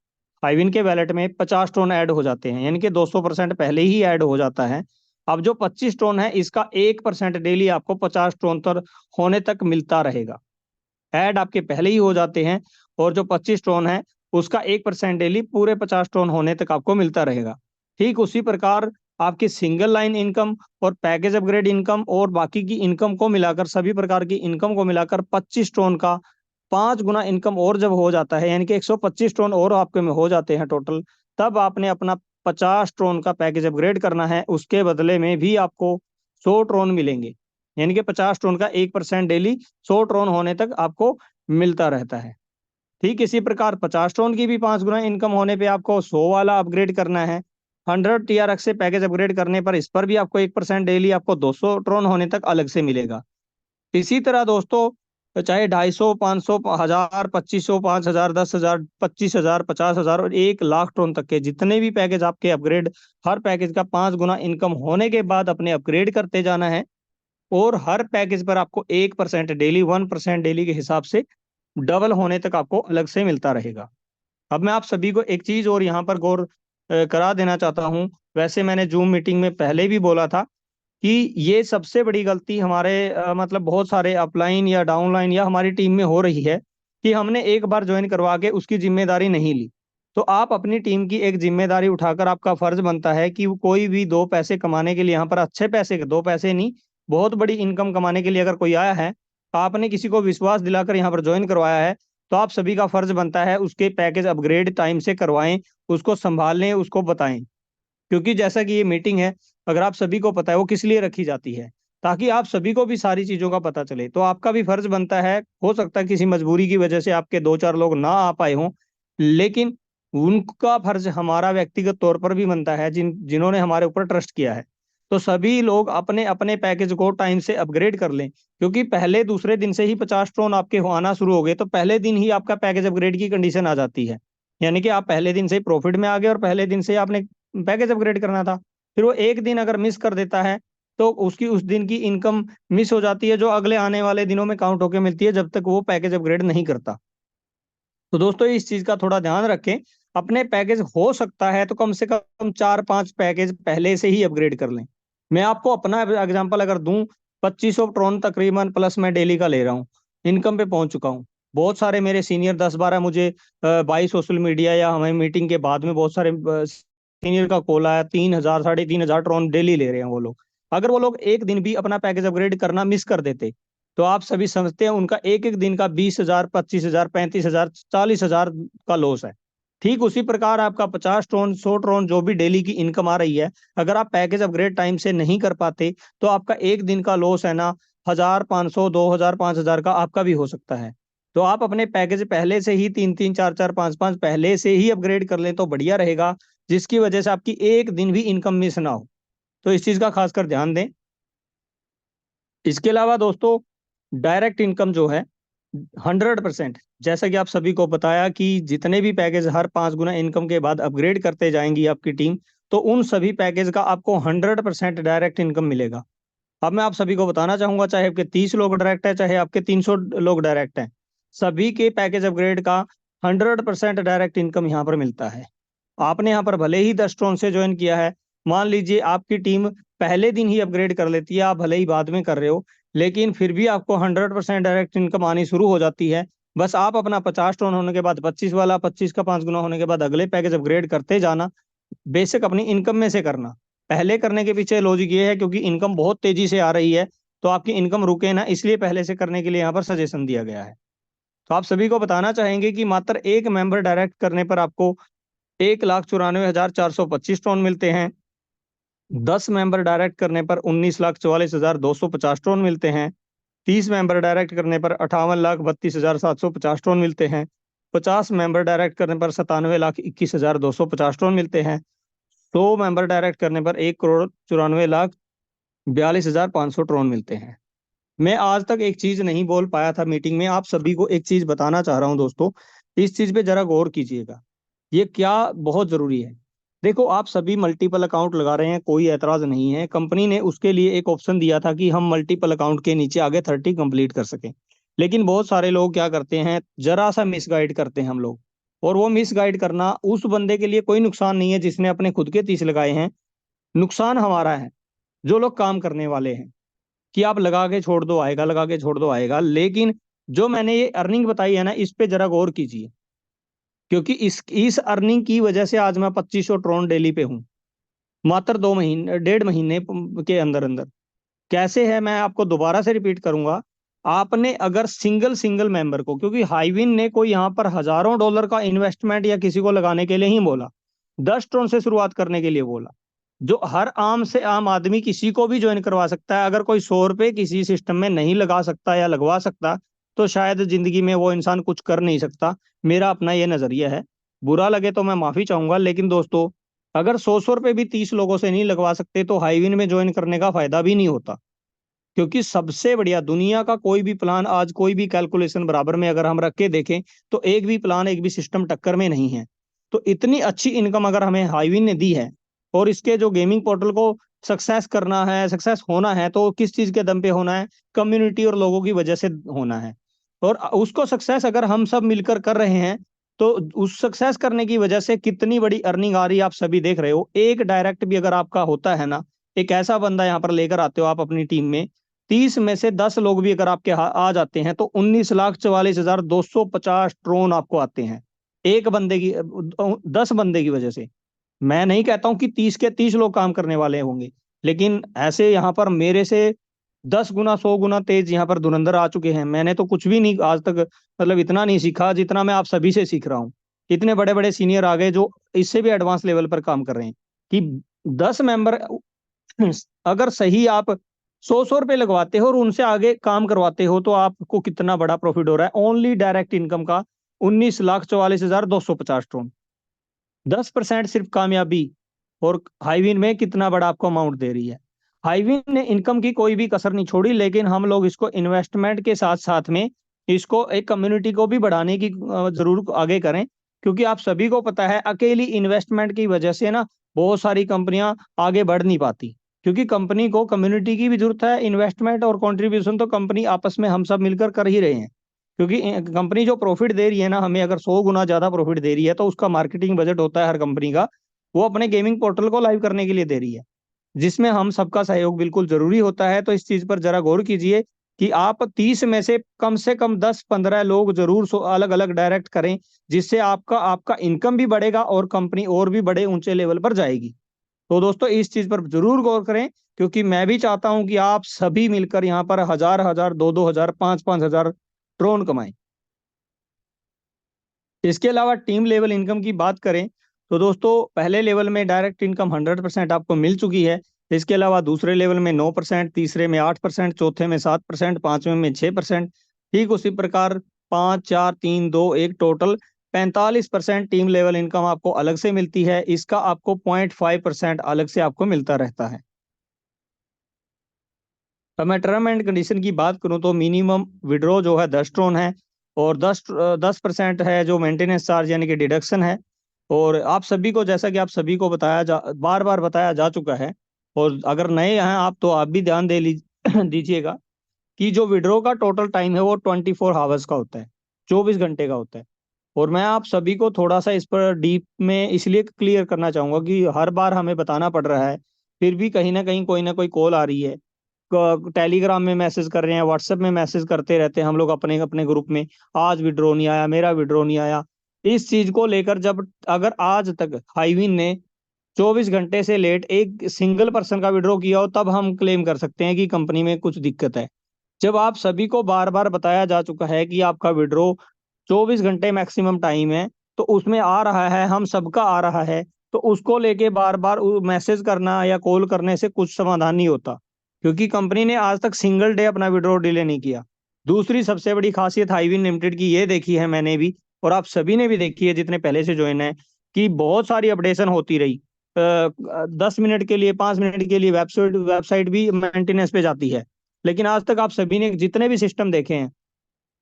S3: हाईविन के वैलेट में 50 टन ऐड हो जाते हैं, यानी कि 200% पहले ही ऐड हो जाता है। अब जो 25 टन है, इसका 1% डेली आपको 50 टन तक होने तक मिलता रहेगा। ऐड आपके पहले ही हो जाते हैं और जो 25 टन है उसका 1% डेली पूरे 50 टन होने तक आपको मिलता रहेगा। ठीक उसी प्रकार आपकी सिंगल लाइन इनकम और पैकेज अपग्रेड इनकम और बाकी की इनकम को मिलाकर, सभी प्रकार की इनकम को मिलाकर 25 टन का 5 गुना इनकम और जब हो जाता है, यानी कि 125 टन और आपके में हो जाते हैं टोटल, तब आपने अपना 50 टन का पैकेज अपग्रेड करना है। उसके बदले में भी आपको 100 टन मिलेंगे, यानी कि 50 टन का 1% डेली 100 टन होने तक आपको मिलता रहता है। ठीक इसी प्रकार 50 टन की भी 5 गुना इनकम होने पे आपको 100 वाला अपग्रेड करना है। 100 TRX से पैकेज अपग्रेड करने पर इस पर भी आपको 1% डेली आपको 200 टन होने तक अलग से मिलेगा। इसी तरह दोस्तों, चाहे 250, 500, 1000, 2500, 5000, 10,000, 25,000, 50,000 और 1 लाख टन तक के जितने भी पैकेज आपके अपग्रेड, हर पैकेज का 5 गुना इनकम होने के बाद अपने अपग्रेड करते जाना है। और हर पैकेज पर आपको 1% डेली, 1% डेली के हिसाब से डबल होने तक आपको अलग से मिलता रहेगा। अब मैं आप सभी को एक चीज और यहाँ पर गौर करा देना चाहता हूँ। वैसे मैंने जूम मीटिंग में पहले भी बोला था कि ये सबसे बड़ी गलती हमारे मतलब बहुत सारे अपलाइन या डाउनलाइन या हमारी टीम में हो रही है कि हमने एक बार ज्वाइन करवा के उसकी जिम्मेदारी नहीं ली। तो आप अपनी टीम की एक जिम्मेदारी उठाकर, आपका फर्ज बनता है कि कोई भी 2 पैसे कमाने के लिए, यहाँ पर अच्छे पैसे, 2 पैसे नहीं, बहुत बड़ी इनकम कमाने के लिए अगर कोई आया है, आपने किसी को विश्वास दिलाकर यहाँ पर ज्वाइन करवाया है, तो आप सभी का फर्ज बनता है उसके पैकेज अपग्रेड टाइम से करवाएं, उसको संभालें, उसको बताएं। क्योंकि जैसा कि ये मीटिंग है, अगर आप सभी को पता है वो किस लिए रखी जाती है, ताकि आप सभी को भी सारी चीजों का पता चले। तो आपका भी फर्ज बनता है, हो सकता है किसी मजबूरी की वजह से आपके 2-4 लोग ना आ पाए हों, लेकिन उनका फर्ज हमारा व्यक्तिगत तौर पर भी बनता है, जिन्होंने हमारे ऊपर ट्रस्ट किया है। तो सभी लोग अपने अपने पैकेज को टाइम से अपग्रेड कर लें, क्योंकि पहले दूसरे दिन से ही 50 टोन आपके आना शुरू हो गए तो पहले दिन ही आपका पैकेज अपग्रेड की कंडीशन आ जाती है। यानी कि आप पहले दिन से ही प्रॉफिट में आ गए और पहले दिन से आपने पैकेज अपग्रेड करना था। फिर वो एक दिन अगर मिस कर देता है तो उसकी उस दिन की इनकम मिस हो जाती है, जो अगले आने वाले दिनों में काउंट होकर मिलती है, जब तक वो पैकेज अपग्रेड नहीं करता। तो दोस्तों इस चीज का थोड़ा ध्यान रखें। अपने पैकेज हो सकता है तो कम से कम 4-5 पैकेज पहले से ही अपग्रेड कर लें। मैं आपको अपना एग्जांपल अगर दूं, 2500 ट्रॉन तकरीबन प्लस मैं डेली का ले रहा हूँ, इनकम पे पहुंच चुका हूँ। बहुत सारे मेरे सीनियर 10-12 मुझे बाई सोशल मीडिया या हमारी मीटिंग के बाद में बहुत सारे सीनियर का कॉल आया, 3,000, 3,500 ट्रॉन डेली ले रहे हैं वो लोग। अगर वो लोग एक दिन भी अपना पैकेज अपग्रेड करना मिस कर देते तो आप सभी समझते हैं उनका एक एक दिन का 20,000, 25,000, 35,000, 40,000 का लॉस है। ठीक उसी प्रकार आपका 50 टोन, 100 टोन जो भी डेली की इनकम आ रही है, अगर आप पैकेज अपग्रेड टाइम से नहीं कर पाते तो आपका एक दिन का लॉस है ना 1,500, 2,000, 5,000 का आपका भी हो सकता है। तो आप अपने पैकेज पहले से ही 3-3, 4-4, 5-5 पहले से ही अपग्रेड कर लें तो बढ़िया रहेगा, जिसकी वजह से आपकी एक दिन भी इनकम मिस ना हो। तो इस चीज का खासकर ध्यान दें। इसके अलावा दोस्तों डायरेक्ट इनकम जो है 100%, जैसा कि आप सभी को बताया कि जितने भी पैकेज हर 5 गुना इनकम के बाद अपग्रेड करते जाएंगी आपकी टीम, तो उन सभी पैकेज का आपको 100% डायरेक्ट इनकम मिलेगा। अब मैं आप सभी को बताना चाहूंगा, चाहे आपके 30 लोग डायरेक्ट है, चाहे आपके 300 लोग डायरेक्ट हैं, सभी के पैकेज अपग्रेड का 100% डायरेक्ट इनकम यहाँ पर मिलता है। आपने यहाँ पर भले ही 10 टोन से ज्वाइन किया है, मान लीजिए आपकी टीम पहले दिन ही अपग्रेड कर लेती है, आप भले ही बाद में कर रहे हो, लेकिन फिर भी आपको 100% डायरेक्ट इनकम आनी शुरू हो जाती है। बस आप अपना 50 टोन होने के बाद 25 वाला, 25 का 5 गुना होने के बाद अगले पैकेज अपग्रेड करते जाना, बेसिक अपनी इनकम में से करना। पहले करने के पीछे लॉजिक ये है क्योंकि इनकम बहुत तेजी से आ रही है, तो आपकी इनकम रुके ना, इसलिए पहले से करने के लिए यहाँ पर सजेशन दिया गया है। तो आप सभी को बताना चाहेंगे कि मात्र एक मेंबर डायरेक्ट करने पर आपको 1,94,425 टोन मिलते हैं। 10 मेंबर डायरेक्ट करने पर 19,44,250 टोन मिलते हैं। 30 मेंबर डायरेक्ट करने पर 58,32,750 टोन मिलते हैं। 50 मेंबर डायरेक्ट करने पर 97,21,250 टोन मिलते हैं। 100 मेंबर डायरेक्ट करने पर 1,94,42,500 टोन मिलते हैं। मैं आज तक एक चीज नहीं बोल पाया था मीटिंग में, आप सभी को एक चीज बताना चाह रहा हूं दोस्तों, इस चीज पे जरा गौर कीजिएगा, ये क्या बहुत जरूरी है। देखो आप सभी मल्टीपल अकाउंट लगा रहे हैं, कोई ऐतराज नहीं है, कंपनी ने उसके लिए एक ऑप्शन दिया था कि हम मल्टीपल अकाउंट के नीचे आगे 30 कंप्लीट कर सकें। लेकिन बहुत सारे लोग क्या करते हैं, जरा सा मिसगाइड करते हैं हम लोग, और वो मिसगाइड करना उस बंदे के लिए कोई नुकसान नहीं है जिसने अपने खुद के 30 लगाए हैं, नुकसान हमारा है जो लोग काम करने वाले हैं, कि आप लगा के छोड़ दो आएगा, लगा के छोड़ दो आएगा। लेकिन जो मैंने ये अर्निंग बताई है ना, इस पे जरा गौर कीजिए, क्योंकि इस अर्निंग की वजह से आज मैं 2500 ट्रॉन डेली पे हूँ, मात्र 2 महीने, 1.5 महीने के अंदर अंदर। कैसे है, मैं आपको दोबारा से रिपीट करूंगा। आपने अगर सिंगल सिंगल मेंबर को, क्योंकि हाईविन ने कोई यहाँ पर हजारों डॉलर का इन्वेस्टमेंट या किसी को लगाने के लिए ही बोला, 10 टन से शुरुआत करने के लिए बोला, जो हर आम से आम आदमी किसी को भी ज्वाइन करवा सकता है। अगर कोई 100 रुपए किसी सिस्टम में नहीं लगा सकता या लगवा सकता, तो शायद जिंदगी में वो इंसान कुछ कर नहीं सकता। मेरा अपना ये नजरिया है, बुरा लगे तो मैं माफी चाहूंगा। लेकिन दोस्तों अगर 100 रुपए भी 30 लोगों से नहीं लगवा सकते तो हाईविन में ज्वाइन करने का फायदा भी नहीं होता, क्योंकि सबसे बढ़िया दुनिया का कोई भी प्लान आज कोई भी कैलकुलेशन बराबर में अगर हम रख के देखें तो एक भी प्लान एक भी सिस्टम टक्कर में नहीं है। तो इतनी अच्छी इनकम अगर हमें हाईविन ने दी है और इसके जो गेमिंग पोर्टल को सक्सेस करना है, सक्सेस होना है, तो किस चीज के दम पे होना है? कम्युनिटी और लोगों की वजह से होना है। और उसको सक्सेस अगर हम सब मिलकर कर रहे हैं तो उस सक्सेस करने की वजह से कितनी बड़ी अर्निंग आ रही है आप सभी देख रहे हो। एक डायरेक्ट भी अगर आपका होता है ना, एक ऐसा बंदा यहाँ पर लेकर आते हो आप अपनी टीम में, 30 में से 10 लोग भी अगर आपके आ जाते हैं तो 19,44,250 ड्रोन आपको आते हैं एक बंदे की, 10 बंदे की वजह से। मैं नहीं कहता हूं कि 30 के 30 लोग काम करने वाले होंगे, लेकिन ऐसे यहाँ पर मेरे से 10 गुना 100 गुना तेज यहाँ पर धुरंधर आ चुके हैं। मैंने तो कुछ भी नहीं आज तक, मतलब इतना नहीं सीखा जितना मैं आप सभी से सीख रहा हूँ। इतने बड़े बड़े सीनियर आ गए जो इससे भी एडवांस लेवल पर काम कर रहे हैं कि 10 मेंबर अगर सही आप 100 रुपए लगवाते हो और उनसे आगे काम करवाते हो तो आपको कितना बड़ा प्रॉफिट हो रहा है। ओनली डायरेक्ट इनकम का 19,44,250 टोन, 10% सिर्फ कामयाबी। और हाईविन में कितना बड़ा आपको अमाउंट दे रही है। हाईविन ने इनकम की कोई भी कसर नहीं छोड़ी, लेकिन हम लोग इसको इन्वेस्टमेंट के साथ साथ में इसको एक कम्युनिटी को भी बढ़ाने की जरूर आगे करें। क्योंकि आप सभी को पता है अकेली इन्वेस्टमेंट की वजह से ना बहुत सारी कंपनियां आगे बढ़ नहीं पाती। क्योंकि कंपनी को कम्युनिटी की भी जरूरत है, इन्वेस्टमेंट और कंट्रीब्यूशन तो कंपनी आपस में हम सब मिलकर कर ही रहे हैं। क्योंकि कंपनी जो प्रॉफिट दे रही है ना हमें, अगर 100 गुना ज्यादा प्रॉफिट दे रही है तो उसका मार्केटिंग बजट होता है हर कंपनी का, वो अपने गेमिंग पोर्टल को लाइव करने के लिए दे रही है, जिसमें हम सबका सहयोग बिल्कुल जरूरी होता है। तो इस चीज पर जरा गौर कीजिए कि आप 30 में से कम 10-15 लोग जरूर अलग अलग डायरेक्ट करें, जिससे आपका आपका इनकम भी बढ़ेगा और कंपनी और भी बड़े ऊंचे लेवल पर जाएगी। तो दोस्तों इस चीज पर जरूर गौर करें, क्योंकि मैं भी चाहता हूं कि आप सभी मिलकर यहाँ पर 1,000-1,000, 2,000, 5,000 ड्रोन कमाएं। इसके अलावा टीम लेवल इनकम की बात करें तो दोस्तों पहले लेवल में डायरेक्ट इनकम 100% आपको मिल चुकी है। इसके अलावा दूसरे लेवल में 9%, तीसरे में 8%, चौथे में 7%, पांचवें में 6%। ठीक उसी प्रकार 5, 4, 3, 2, 1 टोटल 45% टीम लेवल इनकम आपको अलग से मिलती है। इसका आपको 0.5% अलग से आपको मिलता रहता है। तो मैं टर्म एंड कंडीशन की बात करूं तो मिनिमम विड्रॉ जो है 10 ट्रोन है और 10% है जो मेंटेनेंस चार्ज यानी कि डिडक्शन है। और आप सभी को, जैसा कि आप सभी को बार बार बताया जा चुका है, और अगर नए हैं आप तो आप भी ध्यान दीजिएगा कि जो विड्रॉ का टोटल टाइम है वो 24 आवर्स का होता है, 24 घंटे का होता है। और मैं आप सभी को थोड़ा सा इस पर डीप में इसलिए क्लियर करना चाहूंगा कि हर बार हमें बताना पड़ रहा है, फिर भी कहीं ना कोई कॉल आ रही है, टेलीग्राम में मैसेज कर रहे हैं, व्हाट्सएप में मैसेज करते रहते हैं हम लोग अपने अपने ग्रुप में, आज विड्रॉ नहीं आया, मेरा विड्रॉ नहीं आया। इस चीज को लेकर जब अगर आज तक हाईविन ने 24 घंटे से लेट एक सिंगल पर्सन का विड्रॉ किया हो तब हम क्लेम कर सकते हैं कि कंपनी में कुछ दिक्कत है। जब आप सभी को बार बार बताया जा चुका है कि आपका विड्रॉ 24 घंटे मैक्सिमम टाइम है, तो उसमें आ रहा है, हम सबका आ रहा है, तो उसको लेके बार बार मैसेज करना या कॉल करने से कुछ समाधान नहीं होता। क्योंकि कंपनी ने आज तक सिंगल डे अपना विड्रॉ डिले नहीं किया। दूसरी सबसे बड़ी खासियत हाईविन लिमिटेड की ये देखी है मैंने भी, और आप सभी ने भी देखी है जितने पहले से ज्वाइन है, कि बहुत सारी अपडेशन होती रही। 10 मिनट के लिए, 5 मिनट के लिए वेबसाइट वेबसाइट भी मेंटेनेंस पे जाती है। लेकिन आज तक आप सभी ने जितने भी सिस्टम देखे हैं,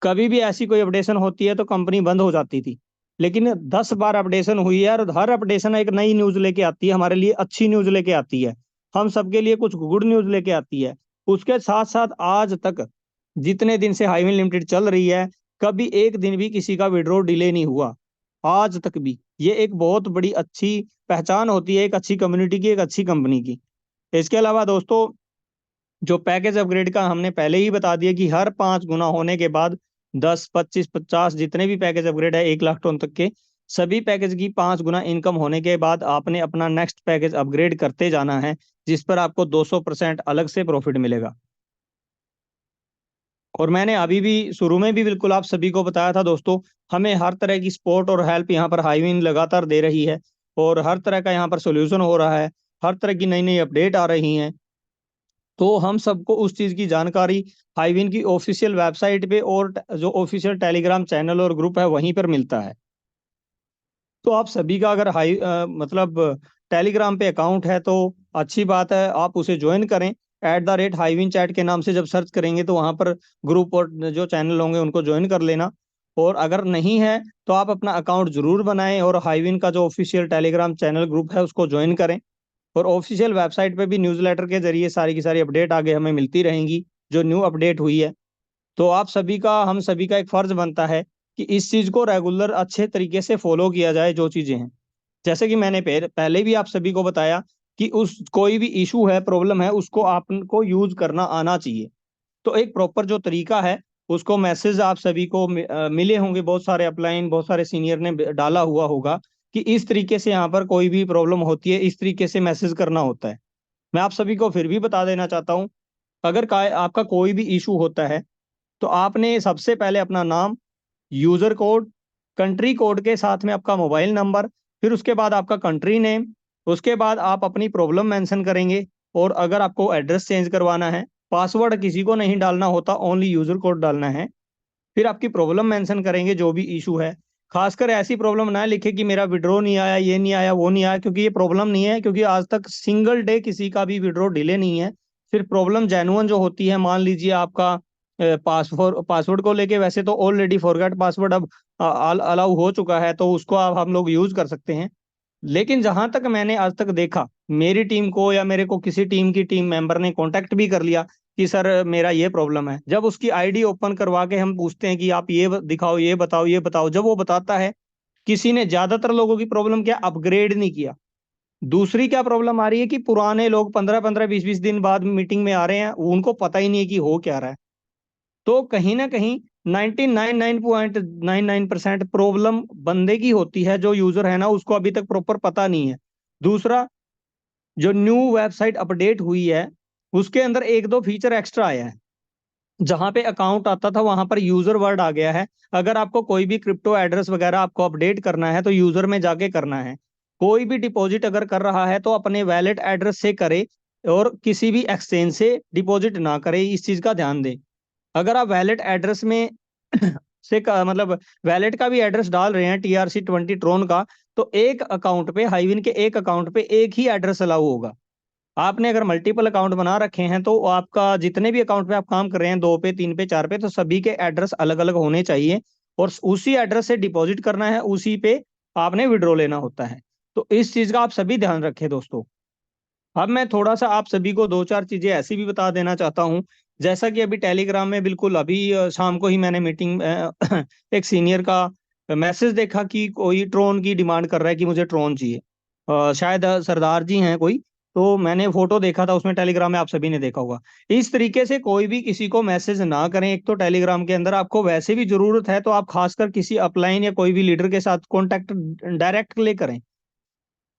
S3: कभी भी ऐसी कोई अपडेशन होती है तो कंपनी बंद हो जाती थी। लेकिन 10 बार अपडेशन हुई है और हर अपडेशन एक नई न्यूज लेके आती है, हमारे लिए अच्छी न्यूज लेके आती है, हम सबके लिए कुछ गुड न्यूज लेके आती है। उसके साथ साथ आज तक जितने दिन से हाईविन लिमिटेड चल रही है, कभी एक दिन भी किसी का विड्रॉ डिले नहीं हुआ आज तक भी। ये एक बहुत बड़ी अच्छी पहचान होती है एक अच्छी कम्युनिटी की, एक अच्छी कंपनी की। इसके अलावा दोस्तों जो पैकेज अपग्रेड का हमने पहले ही बता दिया कि हर 5 गुना होने के बाद 10, 25, 50 जितने भी पैकेज अपग्रेड है 1 लाख टन तक के, सभी पैकेज की 5 गुना इनकम होने के बाद आपने अपना नेक्स्ट पैकेज अपग्रेड करते जाना है, जिस पर आपको 200% अलग से प्रॉफिट मिलेगा। और मैंने अभी भी शुरू में भी बिल्कुल आप सभी को बताया था दोस्तों, हमें हर तरह की सपोर्ट और हेल्प यहाँ पर हाईविन लगातार दे रही है, और हर तरह का यहाँ पर सोल्यूशन हो रहा है, हर तरह की नई नई अपडेट आ रही हैं। तो हम सबको उस चीज की जानकारी हाईविन की ऑफिशियल वेबसाइट पे और जो ऑफिशियल टेलीग्राम चैनल और ग्रुप है वहीं पर मिलता है। तो आप सभी का अगर मतलब टेलीग्राम पे अकाउंट है तो अच्छी बात है, आप उसे ज्वाइन करें। @highwin chat के नाम से जब सर्च करेंगे तो वहां पर ग्रुप और जो चैनल होंगे उनको ज्वाइन कर लेना। और अगर नहीं है तो आप अपना अकाउंट जरूर बनाएं और हाईविन का जो ऑफिशियल टेलीग्राम चैनल ग्रुप है उसको ज्वाइन करें। और ऑफिशियल वेबसाइट पे भी न्यूज़लेटर के जरिए सारी की सारी अपडेट आगे हमें मिलती रहेंगी जो न्यू अपडेट हुई है। तो आप सभी का, हम सभी का एक फर्ज बनता है कि इस चीज को रेगुलर अच्छे तरीके से फॉलो किया जाए जो चीजें हैं। जैसे कि मैंने पहले भी आप सभी को बताया कि उस कोई भी इशू है, प्रॉब्लम है, उसको आपको यूज करना आना चाहिए। तो एक प्रॉपर जो तरीका है उसको मैसेज आप सभी को मिले होंगे, बहुत सारे अपलाइन, बहुत सारे सीनियर ने डाला हुआ होगा कि इस तरीके से यहाँ पर कोई भी प्रॉब्लम होती है इस तरीके से मैसेज करना होता है। मैं आप सभी को फिर भी बता देना चाहता हूँ, अगर आपका कोई भी इशू होता है तो आपने सबसे पहले अपना नाम, यूजर कोड, कंट्री कोड के साथ में आपका मोबाइल नंबर, फिर उसके बाद आपका कंट्री नेम, उसके बाद आप अपनी प्रॉब्लम मेंशन करेंगे। और अगर आपको एड्रेस चेंज करवाना है, पासवर्ड किसी को नहीं डालना होता, ओनली यूजर कोड डालना है। फिर आपकी प्रॉब्लम मेंशन करेंगे जो भी इशू है। खासकर ऐसी प्रॉब्लम ना लिखे कि मेरा विड्रॉ नहीं आया, ये नहीं आया, वो नहीं आया, क्योंकि ये प्रॉब्लम नहीं है। क्योंकि आज तक सिंगल डे किसी का भी विड्रॉ डिले नहीं है। सिर्फ प्रॉब्लम जेन्युइन जो होती है, मान लीजिए आपका पासवर्ड को लेके वैसे तो ऑलरेडी फॉरगेट पासवर्ड अब अलाउ हो चुका है तो उसको अब हम लोग यूज कर सकते हैं। लेकिन जहां तक मैंने आज तक देखा, मेरी टीम को या मेरे को किसी टीम मेंबर ने कांटेक्ट भी कर लिया कि सर मेरा ये प्रॉब्लम है, जब उसकी आईडी ओपन करवा के हम पूछते हैं कि आप ये दिखाओ, ये बताओ, ये बताओ, जब वो बताता है, किसी ने, ज्यादातर लोगों की प्रॉब्लम क्या, अपग्रेड नहीं किया। दूसरी क्या प्रॉब्लम आ रही है कि पुराने लोग 15-15 20-20 दिन बाद मीटिंग में आ रहे हैं, उनको पता ही नहीं है कि हो क्या रहा है। तो कहीं ना कहीं 99.99% प्रॉब्लम बंदे की होती है, जो यूजर है ना, उसको अभी तक प्रॉपर पता नहीं है। दूसरा, जो न्यू वेबसाइट अपडेट हुई है उसके अंदर एक दो फीचर एक्स्ट्रा आया है। जहां पे अकाउंट आता था वहां पर यूजर वर्ड आ गया है। अगर आपको कोई भी क्रिप्टो एड्रेस वगैरह आपको अपडेट करना है तो यूजर में जाके करना है। कोई भी डिपॉजिट अगर कर रहा है तो अपने वैलेट एड्रेस से करे और किसी भी एक्सचेंज से डिपॉजिट ना करे, इस चीज का ध्यान दें। अगर आप वैलेट एड्रेस में मतलब वैलेट का भी एड्रेस डाल रहे हैं TRC20 ट्रोन का, तो एक अकाउंट पे, हाइविन के एक अकाउंट पे एक ही एड्रेस अलाउ होगा। आपने अगर मल्टीपल अकाउंट बना रखे हैं तो आपका जितने भी अकाउंट पे आप काम कर रहे हैं, 2 पे, 3 पे, 4 पे, तो सभी के एड्रेस अलग अलग होने चाहिए। और उसी एड्रेस से डिपॉजिट करना है, उसी पे आपने विड्रॉ लेना होता है। तो इस चीज का आप सभी ध्यान रखें दोस्तों। अब मैं थोड़ा सा आप सभी को दो चार चीजें ऐसी भी बता देना चाहता हूँ। जैसा कि अभी टेलीग्राम में बिल्कुल अभी शाम को ही मैंने मीटिंग एक सीनियर का मैसेज देखा कि कोई ट्रोन की डिमांड कर रहा है कि मुझे ट्रोन चाहिए। शायद सरदार जी हैं कोई। तो मैंने फोटो देखा था उसमें, टेलीग्राम में आप सभी ने देखा होगा। इस तरीके से कोई भी किसी को मैसेज ना करें। एक तो टेलीग्राम के अंदर आपको वैसे भी जरूरत है तो आप खासकर किसी अपलाइन या कोई भी लीडर के साथ कॉन्टेक्ट डायरेक्ट ले करें।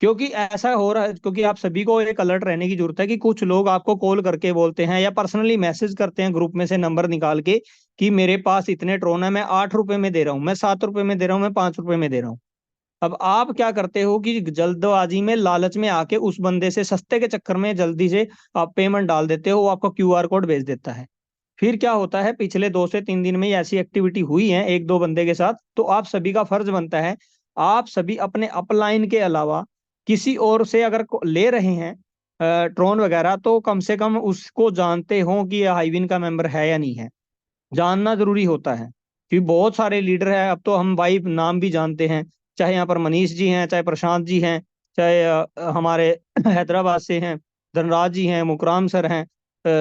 S3: क्योंकि ऐसा हो रहा है, क्योंकि आप सभी को एक अलर्ट रहने की जरूरत है कि कुछ लोग आपको कॉल करके बोलते हैं या पर्सनली मैसेज करते हैं ग्रुप में से नंबर निकाल के कि मेरे पास इतने ट्रोन है, मैं 8 रुपए में दे रहा हूँ, मैं 7 रुपए में दे रहा हूँ, मैं 5 रुपए में दे रहा हूँ। अब आप क्या करते हो कि जल्दबाजी में, लालच में आके उस बंदे से सस्ते के चक्कर में जल्दी से आप पेमेंट डाल देते हो, वो आपको QR कोड भेज देता है। फिर क्या होता है, पिछले 2 से 3 दिन में ऐसी एक्टिविटी हुई है एक दो बंदे के साथ। तो आप सभी का फर्ज बनता है, आप सभी अपने अपलाइन के अलावा किसी और से अगर ले रहे हैं ट्रोन वगैरह, तो कम से कम उसको जानते हो कि ये हाइविन का मेंबर है या नहीं है। जानना जरूरी होता है क्योंकि बहुत सारे लीडर हैं। अब तो हम भाई नाम भी जानते हैं, चाहे यहाँ पर मनीष जी हैं, चाहे प्रशांत जी हैं, चाहे हमारे हैदराबाद से हैं धनराज जी हैं, मुकराम सर हैं,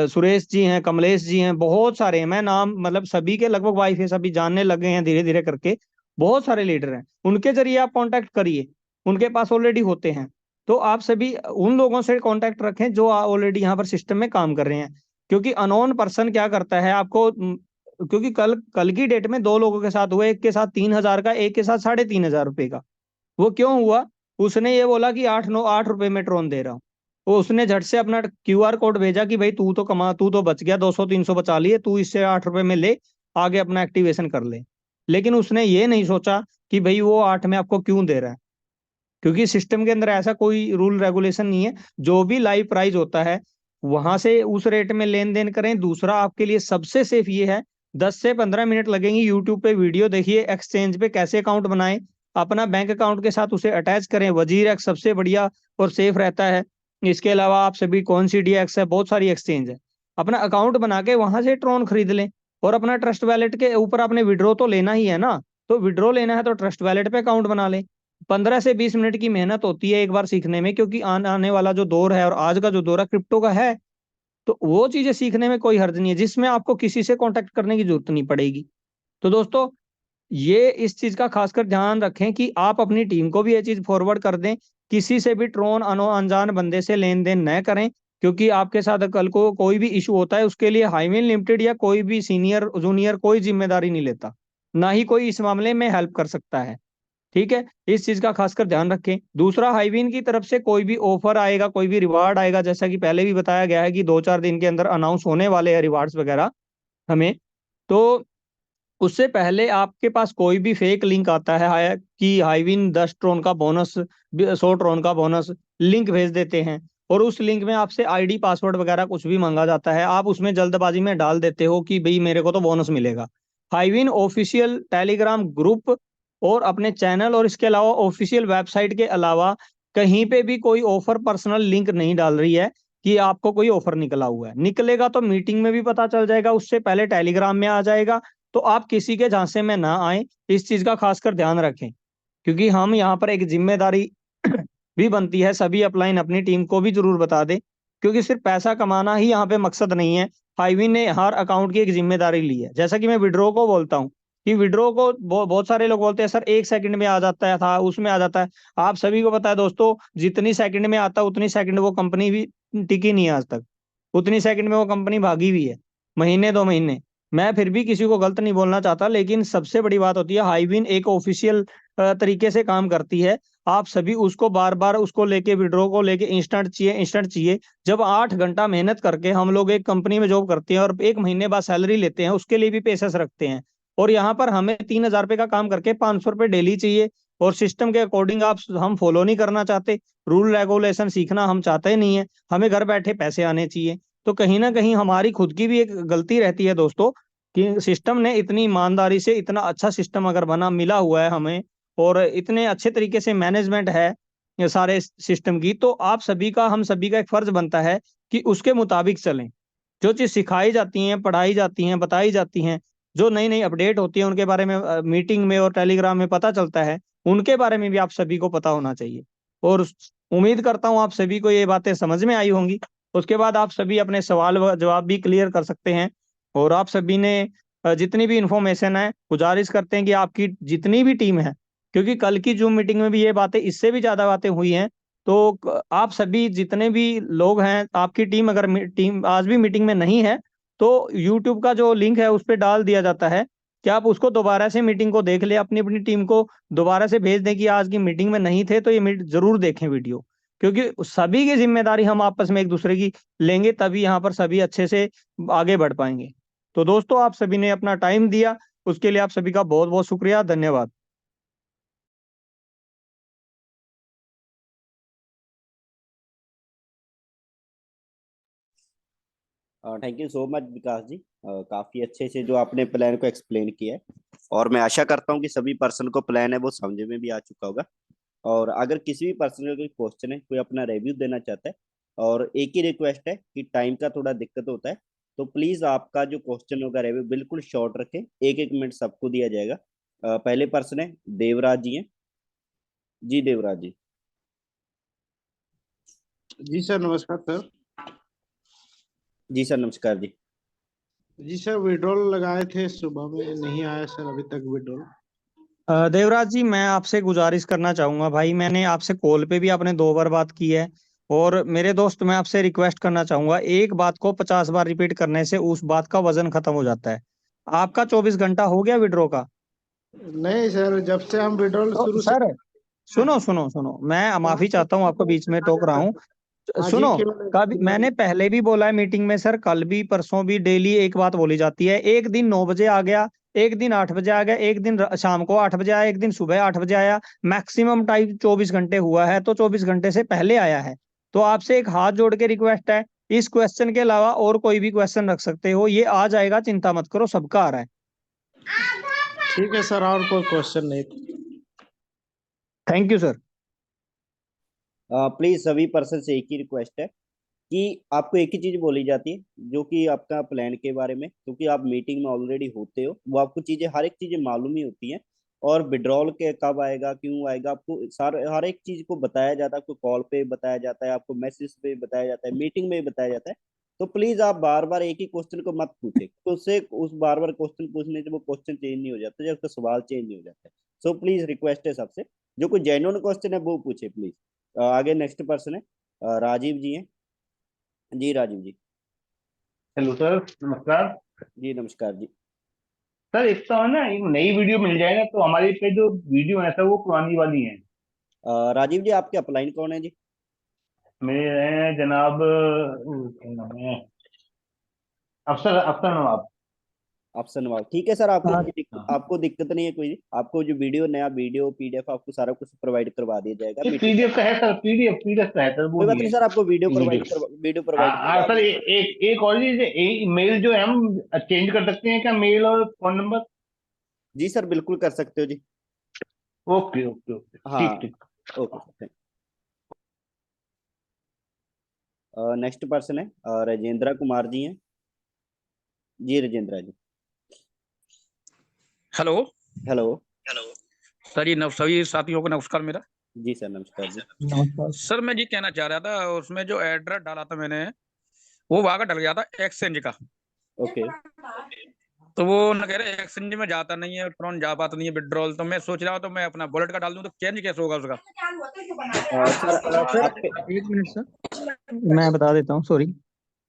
S3: सुरेश जी हैं, कमलेश जी हैं, बहुत सारे हैं। मैं नाम मतलब सभी के लगभग वाइफ है, सभी जानने लगे हैं धीरे धीरे करके। बहुत सारे लीडर हैं, उनके जरिए आप कांटेक्ट करिए, उनके पास ऑलरेडी होते हैं। तो आप सभी उन लोगों से कांटेक्ट रखें जो ऑलरेडी यहाँ पर सिस्टम में काम कर रहे हैं। क्योंकि अनोन पर्सन क्या करता है आपको, क्योंकि कल कल की डेट में 2 लोगों के साथ हुआ, एक के साथ 3,000 का, एक के साथ 3,500 रुपए का। वो क्यों हुआ, उसने ये बोला कि 8 रुपए में ट्रोन दे रहा हूँ। वो उसने झट से अपना QR कोड भेजा कि भाई तू तो कमा, तू तो बच गया, 200-300 बचा लिए, तू इससे 8 रुपए में ले, आगे अपना एक्टिवेशन कर ले। लेकिन उसने ये नहीं सोचा कि भाई वो 8 में आपको क्यों दे रहा है। क्योंकि सिस्टम के अंदर ऐसा कोई रूल रेगुलेशन नहीं है। जो भी लाइव प्राइस होता है वहां से उस रेट में लेन देन करें। दूसरा, आपके लिए सबसे सेफ ये है, 10 से 15 मिनट लगेंगे, यूट्यूब पे वीडियो देखिए एक्सचेंज पे कैसे अकाउंट बनाएं, अपना बैंक अकाउंट के साथ उसे अटैच करें। वजीर एक्स सबसे बढ़िया और सेफ रहता है। इसके अलावा आप सभी कौन सी DX है, बहुत सारी एक्सचेंज है, अपना अकाउंट बना के वहां से ट्रोन खरीद लें। और अपना ट्रस्ट वैलेट के ऊपर आपने विड्रॉ तो लेना ही है ना, तो विड्रॉ लेना है तो ट्रस्ट वैलेट पे अकाउंट बना लें। 15 से 20 मिनट की मेहनत होती है एक बार सीखने में, क्योंकि आने वाला जो दौर है और आज का जो दौर है क्रिप्टो का है, तो वो चीजें सीखने में कोई हर्ज नहीं है, जिसमें आपको किसी से कांटेक्ट करने की जरूरत नहीं पड़ेगी। तो दोस्तों, ये इस चीज का खासकर ध्यान रखें कि आप अपनी टीम को भी ये चीज फॉरवर्ड कर दें, किसी से भी ट्रोन अनजान बंदे से लेन देन न करें, क्योंकि आपके साथ कल को कोई भी इशू होता है उसके लिए हाईविन लिमिटेड या कोई भी सीनियर जूनियर कोई जिम्मेदारी नहीं लेता, ना ही कोई इस मामले में हेल्प कर सकता है। ठीक है, इस चीज का खासकर ध्यान रखें। दूसरा, हाईविन की तरफ से कोई भी ऑफर आएगा, कोई भी रिवार्ड आएगा, जैसा कि पहले भी बताया गया है कि 2-4 दिन के अंदर अनाउंस होने वाले हैं रिवार्ड्स वगैरह हमें, तो उससे पहले आपके पास कोई भी फेक लिंक आता है कि हाईविन 10 ट्रोन का बोनस, 100 ट्रोन का बोनस, लिंक भेज देते हैं, और उस लिंक में आपसे ID पासवर्ड वगैरह कुछ भी मांगा जाता है, आप उसमें जल्दबाजी में डाल देते हो कि भाई मेरे को तो बोनस मिलेगा। हाईविन ऑफिशियल टेलीग्राम ग्रुप और अपने चैनल और इसके अलावा ऑफिशियल वेबसाइट के अलावा कहीं पे भी कोई ऑफर पर्सनल लिंक नहीं डाल रही है कि आपको कोई ऑफर निकला हुआ है। निकलेगा तो मीटिंग में भी पता चल जाएगा, उससे पहले टेलीग्राम में आ जाएगा, तो आप किसी के झांसे में ना आए, इस चीज का खासकर ध्यान रखें। क्योंकि हम यहाँ पर एक जिम्मेदारी भी बनती है, सभी अपलाइन अपनी टीम को भी जरूर बता दे, क्योंकि सिर्फ पैसा कमाना ही यहाँ पे मकसद नहीं है। हाईविन ने हर अकाउंट की एक जिम्मेदारी ली है। जैसा कि मैं विड्रॉ को बोलता हूँ कि विड्रॉ को बहुत सारे लोग बोलते हैं सर 1 सेकंड में आ जाता है, था उसमें आ जाता है। आप सभी को पता है दोस्तों, जितनी सेकंड में आता है उतनी सेकंड वो कंपनी भी टिकी नहीं है आज तक, उतनी सेकंड में वो कंपनी भागी भी है, महीने 2 महीने। मैं फिर भी किसी को गलत नहीं बोलना चाहता, लेकिन सबसे बड़ी बात होती है हाईविन एक ऑफिशियल तरीके से काम करती है। आप सभी उसको बार बार उसको लेके विड्रॉ को लेके इंस्टेंट चाहिए इंस्टेंट चाहिए। जब 8 घंटा मेहनत करके हम लोग एक कंपनी में जॉब करते हैं और 1 महीने बाद सैलरी लेते हैं, उसके लिए भी पेशेंस रखते हैं, और यहाँ पर हमें 3,000 रुपये का काम करके 500 रुपये डेली चाहिए, और सिस्टम के अकॉर्डिंग आप हम फॉलो नहीं करना चाहते, रूल रेगुलेशन सीखना हम चाहते नहीं है, हमें घर बैठे पैसे आने चाहिए। तो कहीं ना कहीं हमारी खुद की भी एक गलती रहती है दोस्तों, कि सिस्टम ने इतनी ईमानदारी से इतना अच्छा सिस्टम अगर बना मिला हुआ है हमें, और इतने अच्छे तरीके से मैनेजमेंट है ये सारे सिस्टम की, तो आप सभी का, हम सभी का एक फर्ज बनता है कि उसके मुताबिक चलें। जो चीज सिखाई जाती हैं, पढ़ाई जाती हैं, बताई जाती हैं, जो नई नई अपडेट होती है उनके बारे में मीटिंग में और टेलीग्राम में पता चलता है, उनके बारे में भी आप सभी को पता होना चाहिए। और उम्मीद करता हूँ आप सभी को ये बातें समझ में आई होंगी। उसके बाद आप सभी अपने सवाल व जवाब भी क्लियर कर सकते हैं। और आप सभी ने जितनी भी इंफॉर्मेशन है, गुजारिश करते हैं कि आपकी जितनी भी टीम है, क्योंकि कल की जूम मीटिंग में भी ये बातें, इससे भी ज्यादा बातें हुई हैं, तो आप सभी जितने भी लोग हैं, आपकी टीम अगर टीम आज भी मीटिंग में नहीं है, तो यूट्यूब का जो लिंक है उस पर डाल दिया जाता है कि आप उसको दोबारा से मीटिंग को देख ले, अपनी अपनी टीम को दोबारा से भेज दें कि आज की मीटिंग में नहीं थे तो ये जरूर देखें वीडियो, क्योंकि सभी की जिम्मेदारी हम आपस में एक दूसरे की लेंगे, तभी यहाँ पर सभी अच्छे से आगे बढ़ पाएंगे। तो दोस्तों, आप सभी ने अपना टाइम दिया, उसके लिए आप सभी का बहुत बहुत शुक्रिया, धन्यवाद।
S2: थैंक यू सो मच विकास जी, काफी अच्छे से जो आपने प्लान को एक्सप्लेन किया है, और मैं आशा करता हूँ कि सभी पर्सन को प्लान है वो समझ में भी आ चुका होगा। और अगर किसी भी पर्सन का कोई क्वेश्चन है, कोई अपना रिव्यू देना चाहता है, और एक ही रिक्वेस्ट है कि टाइम का थोड़ा दिक्कत होता है, तो प्लीज आपका जो क्वेश्चन होगा रिव्यू बिल्कुल शॉर्ट रखें, 1-1 मिनट सबको दिया जाएगा। पहले पर्सन है देवराज जी हैं। जी देवराज जी।
S4: जी सर, नमस्कार सर।
S2: जी सर नमस्कार जी।
S4: जी सर, विड्रॉल लगाए थे, सुबह में नहीं आया सर अभी तक विड्रॉल।
S3: देवराज जी, मैं आपसे गुजारिश करना चाहूंगा भाई, मैंने आपसे कॉल पे भी आपने 2 बार बात की है, और मेरे दोस्त मैं आपसे रिक्वेस्ट करना चाहूंगा, एक बात को 50 बार रिपीट करने से उस बात का वजन खत्म हो जाता है। आपका 24 घंटा हो गया विड्रॉ का?
S4: नहीं सर, जब से हम विड्रॉल
S3: तो
S4: शुरू से।
S3: सर सुनो सुनो सुनो, मैं माफी चाहता हूँ, आपको बीच में टोक रहा हूँ।
S4: हाँ जी,
S3: सुनो,
S4: क्यों
S3: कभी
S4: नहीं?
S3: मैंने पहले भी बोला है मीटिंग में सर, कल भी परसों भी, डेली एक बात बोली जाती है, एक दिन 9 बजे आ गया, एक दिन 8 बजे आ गया, एक दिन शाम को 8 बजे आया, एक दिन सुबह 8 बजे आया, मैक्सिमम टाइम 24 घंटे हुआ है, तो 24 घंटे से पहले आया है। तो आपसे एक हाथ जोड़ के रिक्वेस्ट है, इस क्वेश्चन के अलावा और कोई भी क्वेश्चन रख सकते हो, ये आ जाएगा, चिंता मत करो, सबका आ रहा है।
S4: ठीक है सर, और कोई क्वेश्चन नहीं।
S3: Thank you sir.
S2: प्लीज सभी पर्सन से एक ही रिक्वेस्ट है कि आपको एक ही चीज बोली जाती है, जो कि आपका प्लान के बारे में, क्योंकि आप मीटिंग में ऑलरेडी होते हो, वो आपको चीजें, हर एक चीजें मालूम ही होती हैं। और विड्रॉल के कब आएगा, क्यों आएगा, आपको सारे हर एक चीज को बताया जाता है। आपको कॉल पे बताया जाता है, आपको मैसेज पे बताया जाता है, मीटिंग में भी बताया जाता है। तो प्लीज आप बार बार एक ही क्वेश्चन को मत पूछे, तो उससे उस बार बार क्वेश्चन पूछने से वो क्वेश्चन चेंज नहीं हो जाता, जब उसका सवाल चेंज नहीं हो जाता है। सो प्लीज रिक्वेस्ट है सबसे, जो कोई जेन्युइन क्वेश्चन है वो पूछे प्लीज। आगे नेक्स्ट पर्सन है राजीव जी हैं। जी राजीव जी।
S5: हेलो सर, नमस्कार।
S2: जी नमस्कार जी।
S5: सर एक तो है ना, एक नई वीडियो मिल जाए ना, तो हमारी पे जो वीडियो है सर वो पुरानी वाली है।
S2: राजीव जी, आपके अपलाइन कौन है जी?
S5: मेरे हैं जनाब, क्या नाम है, अफसर अफसर नवाब।
S2: ऑप्शन नवाब, ठीक है सर।
S3: हाँ।
S5: हाँ,
S2: आपको दिक्कत नहीं है कोई। आपको जो वीडियो, नया वीडियो पीडीएफ, आपको सारा कुछ प्रोवाइड करवा दिया जाएगा
S5: ये
S2: मीटिंग के
S5: पीडीएफ
S2: बाद।
S5: का है सर, पीडीएफ का है सर, वो
S2: कोई बात
S5: नहीं
S2: नहीं
S5: है
S2: सर, आपको
S5: वीडियो।
S2: वीडियो
S5: हाँ
S2: प्रोवाइड
S5: हाँ
S2: करवा
S5: सर,
S2: दिया
S5: एक और चीज, मेल जो है हम चेंज कर सकते हैं क्या, मेल और फोन नंबर?
S2: जाएगा। जी सर, बिल्कुल कर सकते हो जी।
S5: ओके ओके ओके,
S2: हाँ।
S5: ठीक ठीक।
S2: Okay sir. नेक्स्ट पर्सन है राजेंद्र कुमार जी हैं। जी राजेंद्र जी।
S6: हेलो।
S2: हेलो।
S6: सर, ये सभी साथियों को नमस्कार मेरा।
S2: जी सर नमस्कार जी।
S3: नमस्कार।
S6: सर मैं ये कहना चाह रहा था, उसमें जो एड्रेस डाला था मैंने, वो वहां का डल गया था एक्सचेंज का।
S2: ओके।
S6: तो वो न कह रहे एक्सचेंज में जाता नहीं है, ट्रॉन जा पाता नहीं है विड्रॉल। तो मैं सोच रहा हूँ तो मैं अपना वॉलेट का डाल दूं, तो चेंज कैसे होगा उसका?
S2: सर
S3: सर
S2: आप।
S3: एक मिनट सर, मैं बता देता हूँ, सॉरी।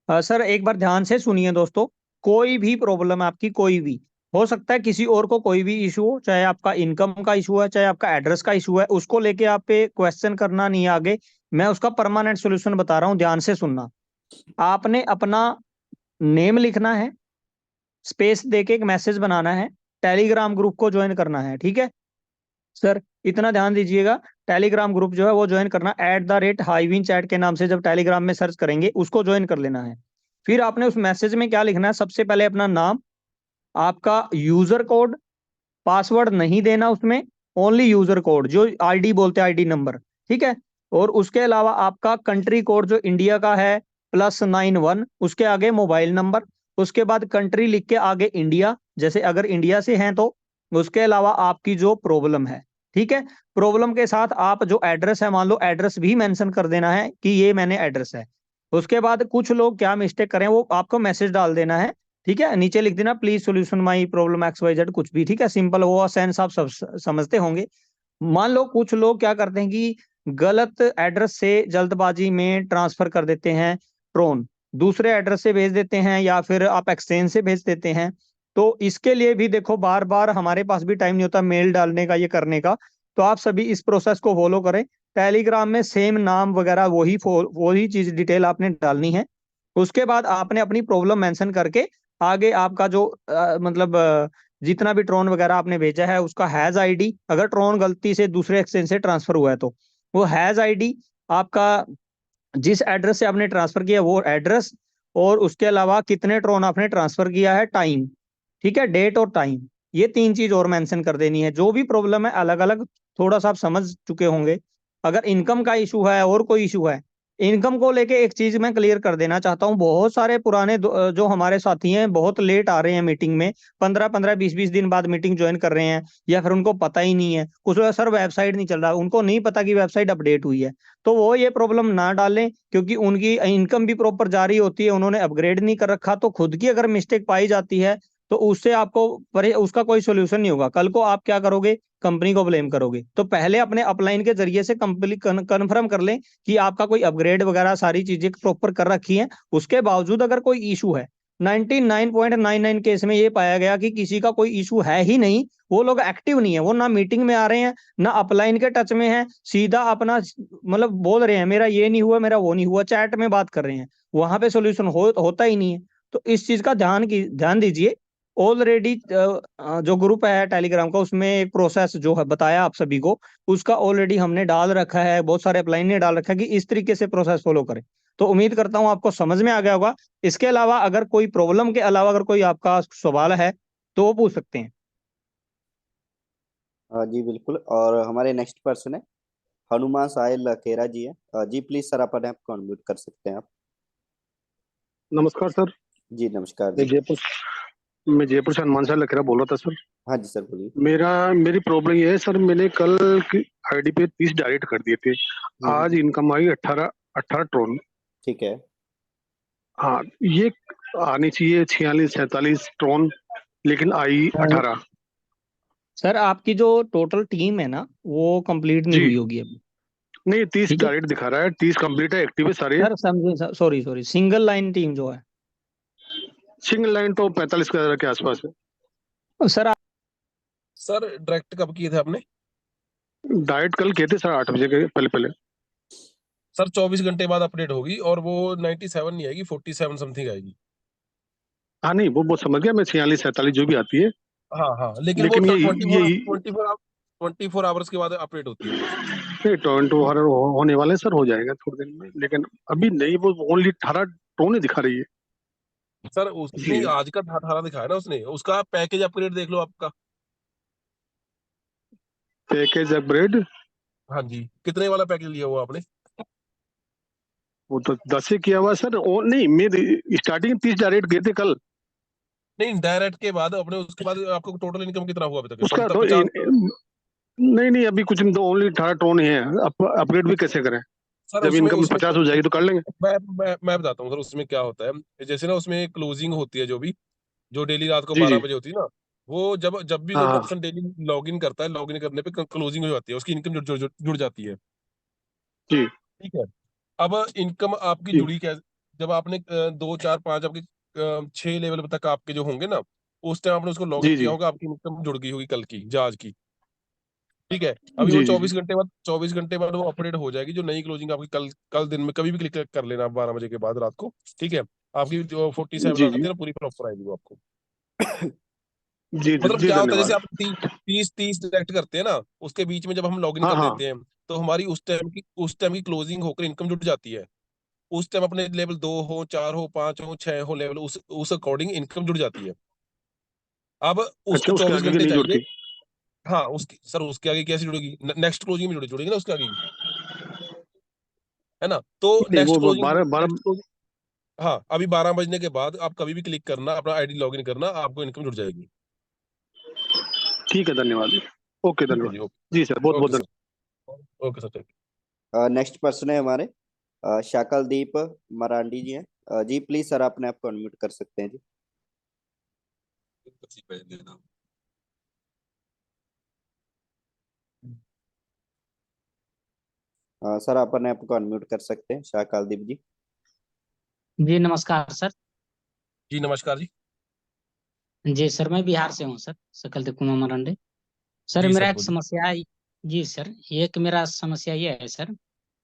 S3: सर एक बार ध्यान से सुनिए दोस्तों। कोई भी प्रॉब्लम आपकी, कोई भी हो सकता है, किसी और को कोई भी इशू हो, चाहे आपका इनकम का इशू है, चाहे आपका एड्रेस का इशू है, उसको लेके आप पे क्वेश्चन करना नहीं है आगे। मैं उसका परमानेंट सॉल्यूशन बता रहा हूँ, ध्यान से सुनना। आपने अपना नेम लिखना है, स्पेस देके एक मैसेज बनाना है, टेलीग्राम ग्रुप को ज्वाइन करना है, ठीक है सर? इतना ध्यान दीजिएगा। टेलीग्राम ग्रुप जो है वो ज्वाइन करना, @हाईविन चैट के नाम से जब टेलीग्राम में सर्च करेंगे उसको ज्वाइन कर लेना है। फिर आपने उस मैसेज में क्या लिखना है? सबसे पहले अपना नाम, आपका यूजर कोड, पासवर्ड नहीं देना उसमें, ओनली यूजर कोड जो आईडी बोलते हैं, आईडी नंबर, ठीक है? और उसके अलावा आपका कंट्री कोड जो इंडिया का है, +91, उसके आगे मोबाइल नंबर, उसके बाद कंट्री लिख के आगे इंडिया, जैसे अगर इंडिया से हैं तो। उसके अलावा आपकी जो प्रॉब्लम है, ठीक है? प्रॉब्लम के साथ आप जो एड्रेस है, मान लो एड्रेस भी मेंशन कर देना है कि ये मैंने एड्रेस है। उसके बाद कुछ लोग क्या मिस्टेक करें, वो आपको मैसेज डाल देना है, ठीक है? नीचे लिख देना please solution my problem XYZ, कुछ भी, ठीक है? सिंपल, वो सेंस आप सब समझते होंगे। मान लो कुछ लोग क्या करते हैं कि गलत एड्रेस से जल्दबाजी में ट्रांसफर कर देते हैं ट्रोन, दूसरे एड्रेस से भेज देते हैं, या फिर आप एक्सचेंज से भेज देते हैं। तो इसके लिए भी देखो, बार बार हमारे पास भी टाइम नहीं होता मेल डालने का, ये करने का। तो आप सभी इस प्रोसेस को फॉलो करें। टेलीग्राम में सेम नाम वगैरह वही चीज डिटेल आपने डालनी है। उसके बाद आपने अपनी प्रॉब्लम मेंशन करके आगे आपका जो मतलब जितना भी ट्रोन वगैरह आपने भेजा है उसका हैज आईडी, अगर ट्रोन गलती से दूसरे एक्सचेंज से ट्रांसफर हुआ है तो वो हैज आईडी, आपका जिस एड्रेस से आपने ट्रांसफर किया वो एड्रेस, और उसके अलावा कितने ट्रोन आपने ट्रांसफर किया है, टाइम, ठीक है? डेट और टाइम, ये 3 चीज और मेंशन कर देनी है। जो भी प्रॉब्लम है अलग अलग, थोड़ा सा आप समझ चुके होंगे। अगर इनकम का इशू है और कोई इशू है, इनकम को लेके एक चीज मैं क्लियर कर देना चाहता हूँ। बहुत सारे पुराने जो हमारे साथी हैं बहुत लेट आ रहे हैं मीटिंग में, 15-15 20-20 दिन बाद मीटिंग ज्वाइन कर रहे हैं, या फिर उनको पता ही नहीं है। कुछ लोग, सर वेबसाइट नहीं चल रहा, उनको नहीं पता कि वेबसाइट अपडेट हुई है। तो वो ये प्रॉब्लम ना डालें, क्योंकि उनकी इनकम भी प्रॉपर जारी होती है, उन्होंने अपग्रेड नहीं कर रखा। तो खुद की अगर मिस्टेक पाई जाती है तो उससे आपको उसका कोई सोल्यूशन नहीं होगा। कल को आप क्या करोगे? कंपनी को ब्लेम करोगे। तो पहले अपने अपलाइन के जरिए से कंपनी कन्फर्म कर लें कि आपका कोई अपग्रेड वगैरह सारी चीजें प्रॉपर कर रखी हैं। उसके बावजूद अगर कोई इशू है, 99.99 केस में ये पाया गया कि किसी का कोई इशू है ही नहीं, वो लोग एक्टिव नहीं है, वो ना मीटिंग में आ रहे हैं, ना अपलाइन के टच में है, सीधा अपना मतलब बोल रहे हैं मेरा ये नहीं हुआ, मेरा वो नहीं हुआ, चैट में बात कर रहे हैं, वहां पे सोल्यूशन होता ही नहीं है। तो इस चीज का ध्यान दीजिए। ऑलरेडी जो ग्रुप है टेलीग्राम का, उसमें एक प्रोसेस जो है बताया आप सभी को, उसका ऑलरेडी हमने डाल रखा है, बहुत सारे अपलाइन ने डाल रखा है कि इस तरीके से प्रोसेस फॉलो करें। तो उम्मीद करता हूं आपको समझ में आ गया होगा। इसके अलावा अगर कोई प्रॉब्लम के अलावा अगर कोई आपका सवाल है तो वो पूछ सकते हैं।
S2: जी बिल्कुल। और हमारे नेक्स्ट पर्सन है हनुमान साहिल लखेरा जी है। जी प्लीज सर अपने आप को अनम्यूट कर सकते हैं आप।
S7: नमस्कार सर।
S2: जी नमस्कार
S7: मैं
S2: जी।
S7: जयपुर मैं जयपुर से हनुमान शाह लखेरा बोल रहा था सर।
S2: हाँ जी सर बोलिए।
S7: मेरी प्रॉब्लम ये है सर, मैंने कल की आईडी पे 30 डायरेक्ट कर दिए थे। आज
S2: हम्म।
S7: इनकम आई 18 ट्रोन।
S2: ठीक है।
S7: हाँ, ये आनी चाहिए 46 47 ट्रोन, लेकिन आई 18।
S3: सर आपकी जो टोटल टीम है ना वो कंप्लीट नहीं
S7: जी
S3: हुई होगी अभी।
S7: नहीं, 30
S3: ठीक है
S7: डायरेक्ट दिखा रहा है, 30 कंप्लीट है, एक्टिव है सारे।
S3: सर, समझे sir, sorry sorry, single line team जो है।
S7: सिंगल लाइन तो 45 के आसपास है।
S3: सर
S8: सर डायरेक्ट कब किए थे आपने?
S7: डायरेक्ट कल किए थे सर 8 बजे के पहले पहले।
S8: सर 24 घंटे बाद अपडेट होगी और वो 97 नहीं आएगी, 47 समथिंग आएगी।
S7: हाँ नहीं, वो समझ गया मैं, 46 47 जो भी आती है।
S8: हाँ हाँ, लेकिन वो
S7: लेकिन ये
S8: 24 आवर्स के बाद अपडेट होती है वो।
S7: नहीं, 24 होने वाले सर, हो जाएगा थोड़ी देर में, लेकिन अभी नहीं, वो ओनली 18 टोन ही दिखा रही है।
S8: सर उसने
S7: इसलिए
S8: आज का 18 दिखाया ना, उसने उसका पैकेज अपग्रेड देख लो आपका।
S7: पैकेज अपग्रेड,
S8: हाँ जी, कितने वाला पैकेज लिया हुआ आपने?
S7: वो तो 10 से किया हुआ सर। नहीं, मेरे स्टार्टिंग 30 डायरेक्ट गए थे कल।
S8: नहीं, डायरेक्ट के बाद अपने उसके बाद आपको टोटल इनकम कितना हुआ अभी तक?
S7: उसका तो
S8: 50।
S7: नहीं नहीं, अभी कुछ नहीं, तो ओनली 18 टोन ही है। अपग्रेड भी कैसे करें?
S8: सर
S7: जब
S8: उसमें
S7: इनकम
S8: उसमें
S7: 50 हो जाएगी तो कर लेंगे।
S8: मैं बताता हूँ सर, उसमें क्या होता है। जैसे ना उसमें क्लोजिंग होती है, जो डेली रात को
S7: जी
S8: 12
S7: जी।
S8: बजे होती है ना, वो जब जब भी
S7: हाँ
S8: कोई
S7: हाँ।
S8: पर्सन डेली लॉग इन करता है, लॉग इन करने पे क्लोजिंग हो जाती है, उसकी इनकम जुड़ जाती है।
S7: जी
S8: ठीक है। अब इनकम आपकी
S7: जी
S8: जुड़ी कैसे? जब आपने 2 4 5 आपके 6 लेवल तक आपके जो होंगे ना, उस टाइम आपने उसको लॉग इन
S7: जी
S8: किया
S7: जी
S8: होगा, आपकी इनकम जुड़ गई होगी कल की जहाज की। ठीक है। अभी वो
S7: जी जी जी।
S8: 24 घंटे बाद वो अपडेट हो जाएगी, जो नई क्लोजिंग आपकी कल कल दिन में कभी भी क्लिक कर लेना आप 12 बजे के बाद रात को। ठीक है। आपकी जो 47
S7: जी
S8: आती
S7: जी
S8: है ना, पूरी प्रॉपर आएगी वो आपको।
S7: जी जी
S8: मतलब
S7: जी,
S8: क्या होता है, जैसे
S7: धन्यवाद।
S8: आप 30 डायरेक्ट करते हैं ना, उसके बीच में जब हम लॉग इन
S7: हाँ
S8: कर
S7: हाँ।
S8: देते हैं, तो हमारी उस टाइम की क्लोजिंग होकर इनकम जुट जाती है। उस टाइम अपने लेवल 2 हो, 4 हो, 5 हो, 6 हो लेवल, उस अकॉर्डिंग इनकम जुड़ जाती है। अब
S7: अच्छा,
S8: उसको
S7: उसके
S8: 24
S7: आगे की
S8: घंटे
S7: नहीं
S8: चाहिए।
S7: जुड़ती?
S8: हाँ, उसकी सर उसके आगे कैसे जुड़ेगी? नेक्स्ट क्लोजिंग में जुड़ेगी ना उसके आगे, है ना? तो
S7: नहीं,
S8: नेक्स्ट
S7: वो
S8: क्लोजिंग
S7: 12 12।
S8: नेक्स्ट क्लोजिंग हाँ, अभी 12 बजने के बाद आप कभी भी क्लिक करना, अपना आईडी लॉग इन करना, आपको इनकम जुड़ जाएगी।
S7: ठीक है, धन्यवाद। ओके,
S8: ठीक है
S7: धन्यवाद।
S8: जी,
S7: जी सर, बहुत
S8: ओके
S7: बहुत
S8: ओके
S7: धन्यवाद।
S8: Sir, okay sir.
S2: Next person है हमारे शाकलदीप मरांडी जी हैं। जी प्लीज सर अपने आप को अनम्यूट कर सकते हैं जी। सर अपने आप को अनम्यूट कर सकते हैं शाकलदीप जी।
S9: जी नमस्कार सर।
S8: जी नमस्कार जी।
S9: जी सर, मैं बिहार से हूँ सर, सकलदेव कुमार मरांडे। सर
S8: जी
S9: मेरा
S8: सर
S9: एक
S8: बोलिए।
S9: समस्या जी सर, एक मेरा समस्या ये है सर।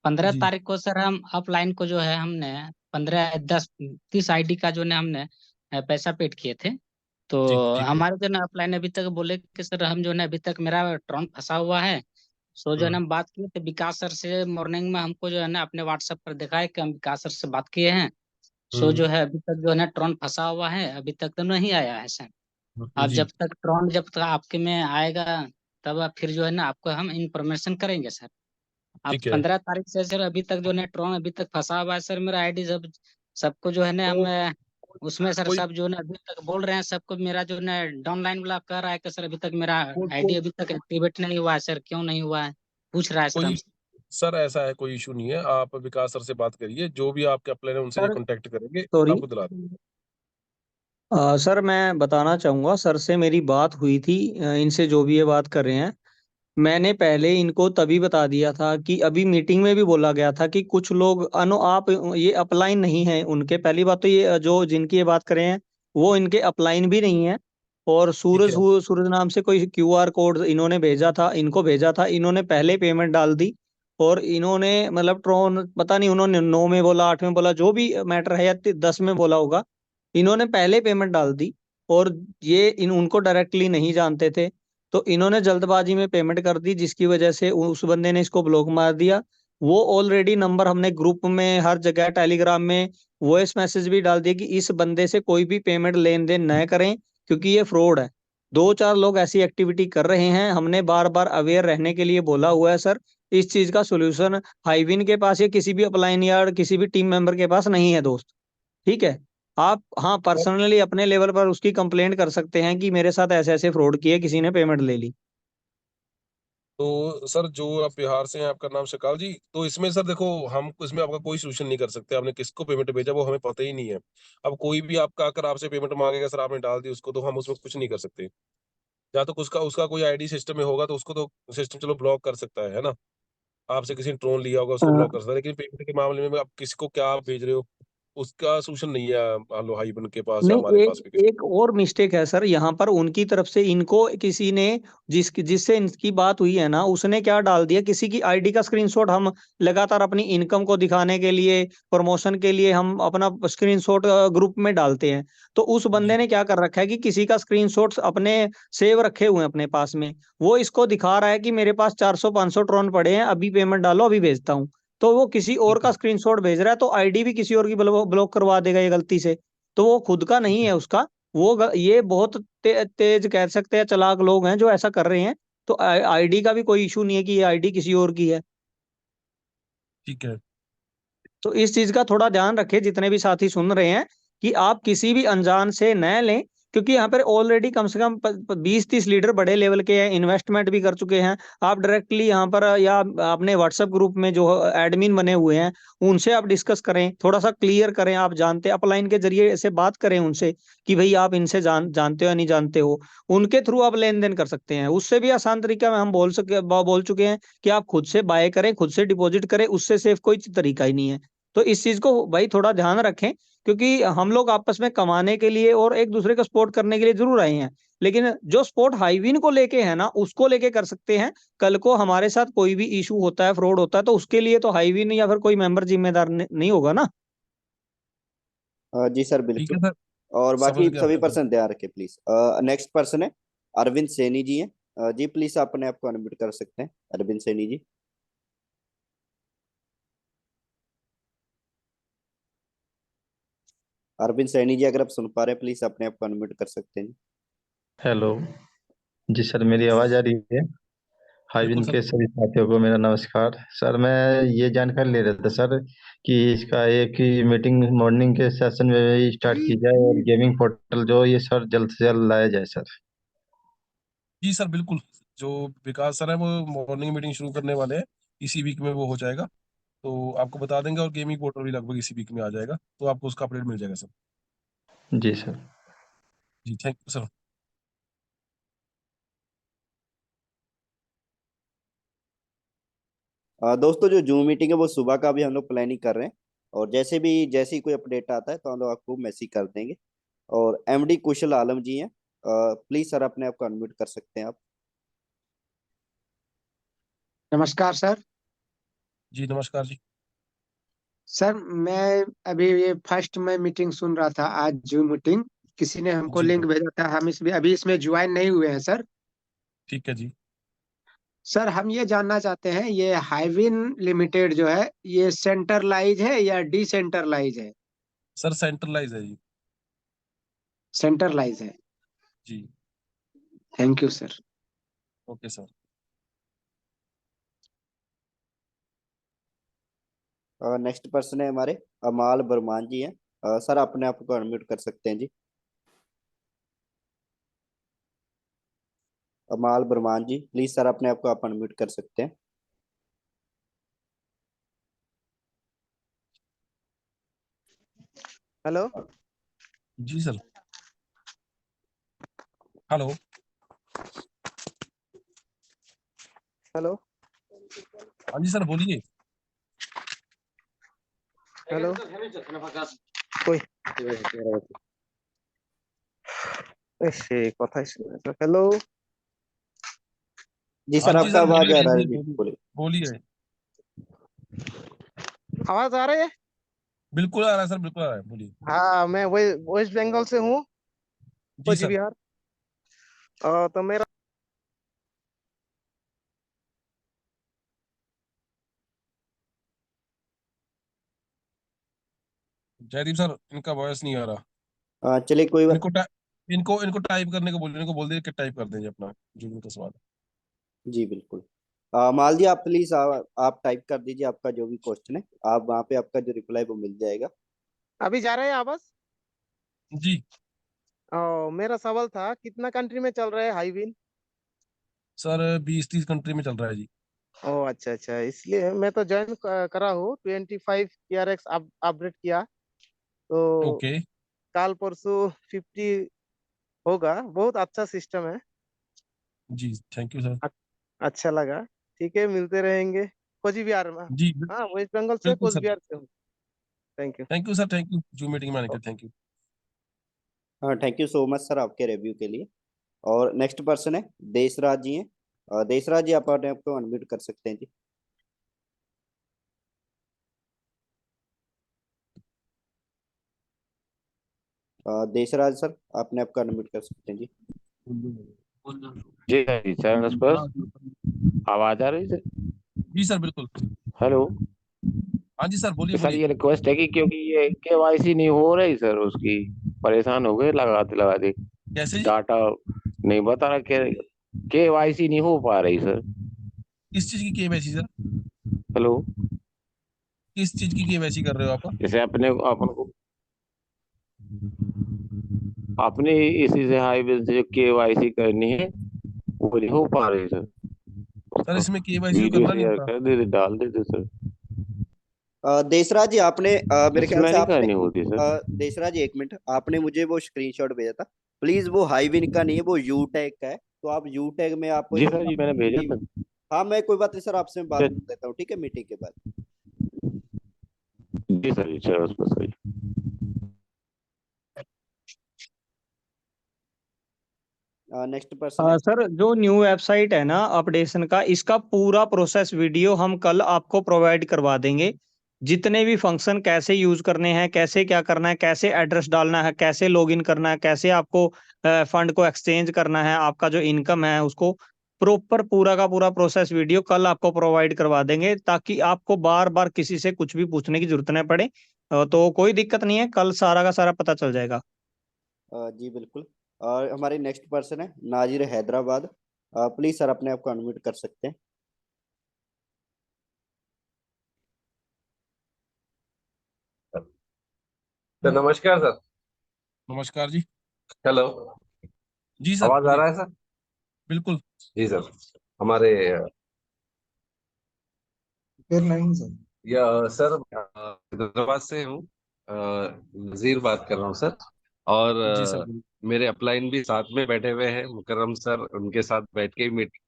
S9: 15 तारीख को सर हम अपलाइन को जो है हमने 15 10 30 आईडी का जो है हमने पैसा पेड किए थे। तो
S8: जी ठीक है।
S9: हमारे जो है अपलाइन अभी तक बोले कि सर हम जो है अभी तक मेरा ट्रॉन फंसा हुआ है। सो जो है
S8: हम्म
S9: हम बात किए थे विकास सर से, मॉर्निंग में हमको जो है ना अपने व्हाट्सएप पर दिखाया कि हम विकास सर से बात किए हैं। सो
S8: हम्म
S9: जो है अभी तक जो है ना ट्रॉन फंसा हुआ है, अभी तक तो नहीं आया है सर। आप
S8: जी
S9: जब तक आपके में आएगा तब आप फिर जो है ना आपको हम इंफॉर्मेशन करेंगे सर। आप
S8: ठीक है।
S9: 15 तारीख से सर अभी तक जो है ट्रॉन अभी तक फंसा हुआ है सर, मेरा आईडी सब सबको जो है ना
S8: तो
S9: हम उसमें सर
S8: कोई
S9: सब जो है ना अभी तक बोल रहे हैं सबको, मेरा जो है ना डाउनलाइन वाला कह रहा है कि सर अभी तक मेरा
S8: कोई
S9: आईडी
S8: कोई
S9: अभी तक एक्टिवेट नहीं हुआ है सर, क्यों नहीं हुआ है पूछ रहा है सर
S8: कोई
S9: हमसे।
S8: सर ऐसा है, कोई इशू नहीं है, आप विकास सर से बात करिए, जो भी आपके अप्लाई है उनसे
S3: सर
S8: कांटेक्ट करेंगे,
S3: सॉरी,
S8: आपको दिला देंगे।
S3: सर मैं बताना चाहूँगा, सर से मेरी बात हुई थी, इनसे जो भी ये बात कर रहे हैं, मैंने पहले इनको तभी बता दिया था कि अभी मीटिंग में भी बोला गया था कि कुछ लोग अनु आप ये अपलाइन नहीं है उनके। पहली बात तो ये जो जिनकी ये बात करें हैं वो इनके अपलाइन भी नहीं है। और
S8: ठीक है।
S3: सूरज नाम से कोई क्यूआर कोड इन्होंने भेजा था, इनको भेजा था, इन्होंने पहले पेमेंट डाल दी। और इन्होंने मतलब ट्रोन पता नहीं उन्होंने 9 में बोला, 8 में बोला, जो भी मैटर है, या 10 में बोला होगा, इन्होंने पहले पेमेंट डाल दी। और ये इन उनको डायरेक्टली नहीं जानते थे, तो इन्होंने जल्दबाजी में पेमेंट कर दी, जिसकी वजह से उस बंदे ने इसको ब्लॉक मार दिया। वो ऑलरेडी नंबर हमने ग्रुप में हर जगह टेलीग्राम में वॉइस मैसेज भी डाल दिया कि इस बंदे से कोई भी पेमेंट लेन देन न करें, क्योंकि ये फ्रॉड है। 2 4 लोग ऐसी एक्टिविटी कर रहे हैं, हमने बार बार अवेयर रहने के लिए बोला हुआ है सर। इस चीज का सोल्यूशन हाईविन के पास या किसी भी अपलाइन या किसी भी टीम मेंबर के पास नहीं है दोस्त। ठीक है, आप हाँ पर्सनली अपने लेवल पर उसकी कंप्लेंट कर सकते हैं कि मेरे साथ ऐसे ऐसे फ्रॉड किए, किसी ने पेमेंट ले ली।
S8: तो सर जो आप बिहार से हैं, आपका नाम शकाल जी, तो इसमें सर देखो हम इसमें आपका कोई सोल्यूशन नहीं कर सकते। आपने किसको पेमेंट भेजा वो हमें पता ही नहीं है। अब कोई भी आपका आकर आपसे पेमेंट मांगेगा सर, आपने डाल दी उसको, तो हम उसमें कुछ नहीं कर सकते। या तो उसका उसका कोई आईडी सिस्टम में होगा तो उसको तो सिस्टम चलो ब्लॉक कर सकता है ना। आपसे किसी ने ड्रोन लिया होगा उसको ब्लॉक कर सकता है, लेकिन पेमेंट के मामले में आप किसको क्या आप भेज रहे हो उसका सोल्यूशन नहीं है लो हाईबन के पास या हमारे
S3: नहीं,
S8: पास भी
S3: एक एक और मिस्टेक है सर यहाँ पर उनकी तरफ से। इनको किसी ने जिससे इनकी बात हुई है ना, उसने क्या डाल दिया, किसी की आईडी का स्क्रीनशॉट। हम लगातार अपनी इनकम को दिखाने के लिए, प्रमोशन के लिए हम अपना स्क्रीनशॉट ग्रुप में डालते हैं। तो उस बंदे
S8: जी
S3: ने क्या कर रखा है कि किसी का स्क्रीनशॉट अपने सेव रखे हुए हैं अपने पास में। वो इसको दिखा रहा है कि मेरे पास 400-500 ट्रोन पड़े हैं, अभी पेमेंट डालो अभी भेजता हूँ। तो वो किसी और
S8: ठीक
S3: का
S8: है
S3: स्क्रीनशॉट भेज रहा है, तो आईडी भी किसी और की ब्लॉक करवा देगा ये गलती से। तो वो खुद का
S8: ठीक
S3: नहीं
S8: है
S3: है उसका। ये बहुत तेज कह सकते हैं, चालाक लोग हैं जो ऐसा कर रहे हैं। तो आईडी का भी कोई इशू नहीं है कि ये आईडी किसी और की है।
S8: ठीक है
S3: तो इस चीज का थोड़ा ध्यान रखें जितने भी साथी सुन रहे हैं, कि आप किसी भी अनजान से न लें। क्योंकि यहाँ पर ऑलरेडी कम से कम 20-30 लीडर बड़े लेवल के हैं, इन्वेस्टमेंट भी कर चुके हैं। आप डायरेक्टली यहाँ पर या अपने व्हाट्सएप ग्रुप में जो एडमिन बने हुए हैं उनसे आप डिस्कस करें, थोड़ा सा क्लियर करें। आप जानते अपलाइन के जरिए से बात करें उनसे कि भाई आप इनसे जानते हो या नहीं जानते हो। उनके थ्रू आप लेन देन कर सकते हैं। उससे भी आसान तरीका में हम बोल चुके हैं कि आप खुद से बाय करें, खुद से डिपॉजिट करें। उससे सेफ कोई तरीका ही नहीं है। तो इस चीज को भाई थोड़ा ध्यान रखें, क्योंकि हम लोग आपस में कमाने के लिए और एक दूसरे को सपोर्ट करने के लिए जरूर आए हैं। लेकिन जो सपोर्ट हाईवीन को लेके है ना, उसको लेके कर सकते हैं। कल को हमारे साथ कोई भी इशू होता है, फ्रॉड होता है, तो उसके लिए तो हाईवीन या फिर कोई मेंबर जिम्मेदार नहीं होगा ना।
S2: जी सर
S8: ठीक
S2: बिल्कुल।
S8: है सर,
S2: और
S8: समझ
S2: बाकी
S8: गया
S2: सभी
S8: मैं सर।
S2: पर्सन ध्यान रखें प्लीज। नेक्स्ट पर्सन है अरविंद सैनी जी है। जी प्लीज अपने आप को अनम्यूट कर सकते हैं, अरविंद सैनी जी। अरविंद सैनी जी अगर आप सुन पा रहे हैं प्लीज अपने आप को अनम्यूट कर सकते हैं।
S10: हेलो। जी सर, मेरी आवाज़ आ रही है?
S8: बिल्कुल
S10: हाईविन
S8: सर।
S10: के सभी साथियों को मेरा नमस्कार सर। मैं ये जानकारी ले रहा था सर कि इसका एक ही मीटिंग मॉर्निंग के सेशन में ही स्टार्ट की जाए और गेमिंग पोर्टल जो ये सर जल्द से जल्द लाया जाए सर।
S8: जी सर बिल्कुल, जो विकास सर है वो मॉर्निंग मीटिंग शुरू करने वाले हैं, इसी वीक में वो हो जाएगा। तो आपको बता देंगे, और गेमिंग पोर्टल भी लगभग इसी वीक में आ जाएगा, तो आपको उसका अपडेट मिल जाएगा सर।
S10: जी सर।
S8: जी थैंक यू सर।
S2: दोस्तों जो जूम मीटिंग है वो सुबह का भी हम लोग प्लानिंग कर रहे हैं, और जैसे ही कोई अपडेट आता है तो हम लोग आपको मैसेज कर देंगे। और एमडी कुशल आलम जी हैं, प्लीज सर अपने आप को अनम्यूट कर सकते हैं आप।
S4: नमस्कार सर।
S8: जी नमस्कार जी।
S4: सर मैं अभी ये फर्स्ट में मीटिंग सुन रहा था, आज जूम मीटिंग। किसी ने हमको
S8: जी
S4: लिंक
S8: सर।
S4: भेजा था, हम इसमें अभी इसमें ज्वाइन नहीं हुए हैं सर।
S8: ठीक है जी।
S4: सर हम ये जानना चाहते हैं, ये हाईविन लिमिटेड जो है ये सेंट्रलाइज है या डिसेंट्रलाइज है?
S8: सर सेंट्रलाइज है जी।
S4: सेंट्रलाइज है।
S8: जी।
S4: Thank you sir.
S8: Okay sir.
S2: Next person है हमारे अमाल बरमान जी हैं। सर अपने आप को अनम्यूट कर सकते हैं जी। अमाल बरमान जी प्लीज सर अपने आप को आप अनम्यूट कर सकते हैं।
S11: हेलो।
S8: जी सर। हेलो।
S11: हेलो।
S8: हाँ जी सर बोलिए।
S11: हेलो। कोई সে কথাই শুনে না। हेलो।
S2: जी
S8: हाँ
S2: सर
S8: जी
S2: आपका
S8: सर
S2: आवाज आ
S8: बोलिए
S2: रहा है
S8: बोलिए
S2: जी,
S8: बोलिए।
S2: बोलिए।
S8: बोलिए।
S11: आवाज आ रही है?
S8: बिल्कुल आ रहा है सर, बिल्कुल आ रहा है, बोलिए।
S11: हाँ मैं वेस्ट बंगाल से हूँ,
S8: जी सर।
S11: कोचबिहार। तो मेरा
S8: जयदीप सर इनका वॉइस नहीं आ रहा।
S2: चलिए कोई बात।
S8: इनको इनको टाइप करने को बोलिए, इनको बोल दीजिए कि टाइप कर देंगे अपना जो भी उनका सवाल है।
S2: जी बिल्कुल। मालती आप प्लीज आप टाइप कर दीजिए आपका जो भी क्वेश्चन है, आप वहाँ पे आपका जो रिप्लाई वो मिल जाएगा।
S11: अभी जा रहे हैं आवाज?
S8: जी
S11: मेरा सवाल था कितना कंट्री में चल रहा है हाईविन?
S8: सर 20-30 कंट्री में चल रहा है जी।
S11: अच्छा अच्छा, इसलिए मैं तो ज्वाइन करा हूँ 25 TRX अपडेट किया, तो
S8: ओके
S11: कल परसों 50 होगा। बहुत अच्छा सिस्टम है।
S8: जी, थैंक यू सर।
S11: अ- अच्छा लगा। ठीक है, मिलते रहेंगे। कोच बिहार में।
S8: जी
S11: हाँ, वेस्ट बंगाल से,
S8: बिल्कुल
S11: कोच
S8: सर।
S11: बिहार से हूँ। Thank you.
S8: Thank you sir, thank you zoom meeting में आने के लिए, थैंक यू।
S2: हाँ, thank you so much sir आपके रिव्यू के लिए। और नेक्स्ट पर्सन है देशराज जी हैं। देशराज जी आप अपने आपको अनम्यूट कर सकते हैं जी। देशराज सर अपने आपको अनम्यूट कर सकते हैं जी।
S12: जी जी चरण स्पर्श। आवाज आ रही है?
S8: जी सर बिल्कुल।
S12: हेलो।
S8: हाँ जी सर, बोलिए
S12: सर
S8: बोलिए।
S12: ये रिक्वेस्ट है कि क्योंकि ये केवाईसी नहीं हो रही सर उसकी, परेशान हो गए लगाते लगाते।
S8: कैसे जी?
S12: डाटा नहीं बता रहा, केवाईसी नहीं हो पा रही सर।
S8: किस चीज की केवाईसी सर?
S12: हेलो।
S8: किस चीज की केवाईसी कर रहे हो आप?
S12: जैसे अपन को अपने इसी से हाईवे से केवाईसी करनी है, वो नहीं हो पा रही सर।
S8: सर इसमें केवाईसी तो
S12: वीडियो
S8: करना नहीं
S12: शेयर
S8: होता।
S12: कर देते, डाल देते सर।
S2: देशराज जी आपने मेरे ख्याल
S12: इसमें
S2: से
S12: नहीं
S2: आपने
S12: करनी होती सर।
S2: देशराज जी एक मिनट, आपने मुझे वो स्क्रीनशॉट भेजा था। प्लीज वो हाईविन का नहीं है, वो यू टैग का है। तो आप यू टैग में आप
S12: जी सर, जी मैंने भेजा था।
S2: हाँ, मैं कोई बात नहीं सर, आपसे बात
S12: सर,
S2: कर लेता हूँ, ठीक है, मीटिंग के बाद।
S12: जी सर, जी चलो उस पर सही।
S2: नेक्स्ट पर्सन है।
S3: सर जो न्यू वेबसाइट है ना अपडेशन का, इसका पूरा प्रोसेस वीडियो हम कल आपको प्रोवाइड करवा देंगे। जितने भी फंक्शन कैसे यूज करने हैं, कैसे क्या करना है, कैसे एड्रेस डालना है, कैसे लॉगिन करना है, कैसे आपको फंड को एक्सचेंज करना है, आपका जो इनकम है उसको प्रॉपर पूरा का पूरा प्रोसेस वीडियो कल आपको प्रोवाइड करवा देंगे, ताकि आपको बार बार किसी से कुछ भी पूछने की जरूरत न पड़े। तो कोई दिक्कत नहीं है, कल सारा का सारा पता चल जाएगा।
S2: जी बिल्कुल। और हमारे नेक्स्ट पर्सन है नाजिर हैदराबाद। प्लीज सर अपने आप को अनम्यूट कर सकते हैं।
S13: सर नमस्कार सर।
S8: नमस्कार जी।
S13: हेलो।
S8: जी सर
S13: आवाज आ
S8: बोलिए।
S13: रहा है सर?
S8: बिल्कुल।
S13: जी सर। हमारे
S14: फिर नहीं सर।
S13: या सर हैदराबाद से हूँ। नजीर बात कर रहा हूँ सर। और
S8: जी सर बोलिए।
S13: मेरे अपलाइन भी साथ में बैठे हुए हैं, मुकर्रम सर, उनके साथ बैठ के ही मीटिंग।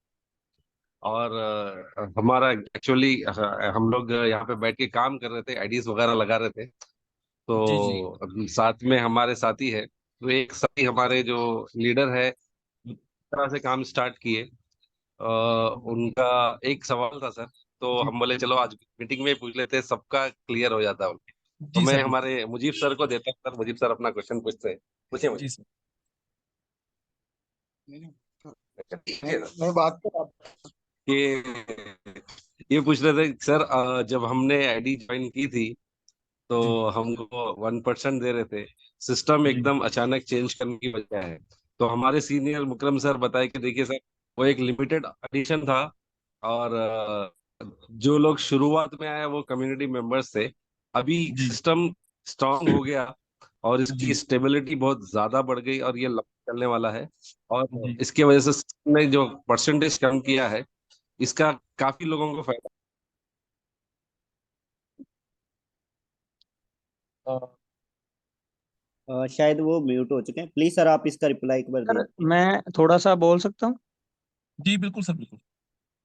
S13: और हमारा एक्चुअली हम लोग यहाँ पे बैठ के काम कर रहे थे, आईडीज वगैरह लगा रहे थे।
S8: जी जी।
S13: तो साथ में हमारे साथी है, तो एक साथी हमारे जो लीडर है इस तरह से काम स्टार्ट किए। उनका एक सवाल था सर, तो
S8: जी
S13: हम बोले चलो आज मीटिंग में ही पूछ लेते हैं, सबका क्लियर हो जाता है उनके। तो
S8: जी सर
S13: मैं
S8: बिल्कुल।
S13: हमारे मुजीब सर को देता हूँ सर, मुजीब सर अपना क्वेश्चन पूछते हैं, पूछिए
S8: जी
S13: मुझे।
S8: सर।
S13: ठीक
S14: मैं
S13: है सर।
S14: मैं बात कर
S13: ये ये पूछ रहे थे सर, जब हमने आईडी ज्वाइन की थी तो
S8: जी
S13: हमको 1% दे रहे थे, सिस्टम
S8: जी
S13: एकदम अचानक चेंज करने की वजह है। तो हमारे सीनियर मुकरम सर बताए कि देखिए सर, वो एक लिमिटेड एडिशन था। और जो लोग शुरुआत में आए वो कम्युनिटी मेंबर्स थे। अभी
S8: जी
S13: सिस्टम स्ट्रांग हो गया और इसकी
S8: जी
S13: स्टेबिलिटी बहुत ज्यादा बढ़ गई और ये लंबा चलने वाला है। और
S8: जी।
S13: इसके वजह से system ने जो परसेंटेज कम किया है, इसका काफी लोगों को फायदा।
S2: शायद वो म्यूट हो चुके हैं। प्लीज सर आप इसका रिप्लाई एक बार दे
S3: सर
S2: दीजिए।
S3: मैं थोड़ा सा बोल सकता हूँ?
S8: जी बिल्कुल सर बिल्कुल।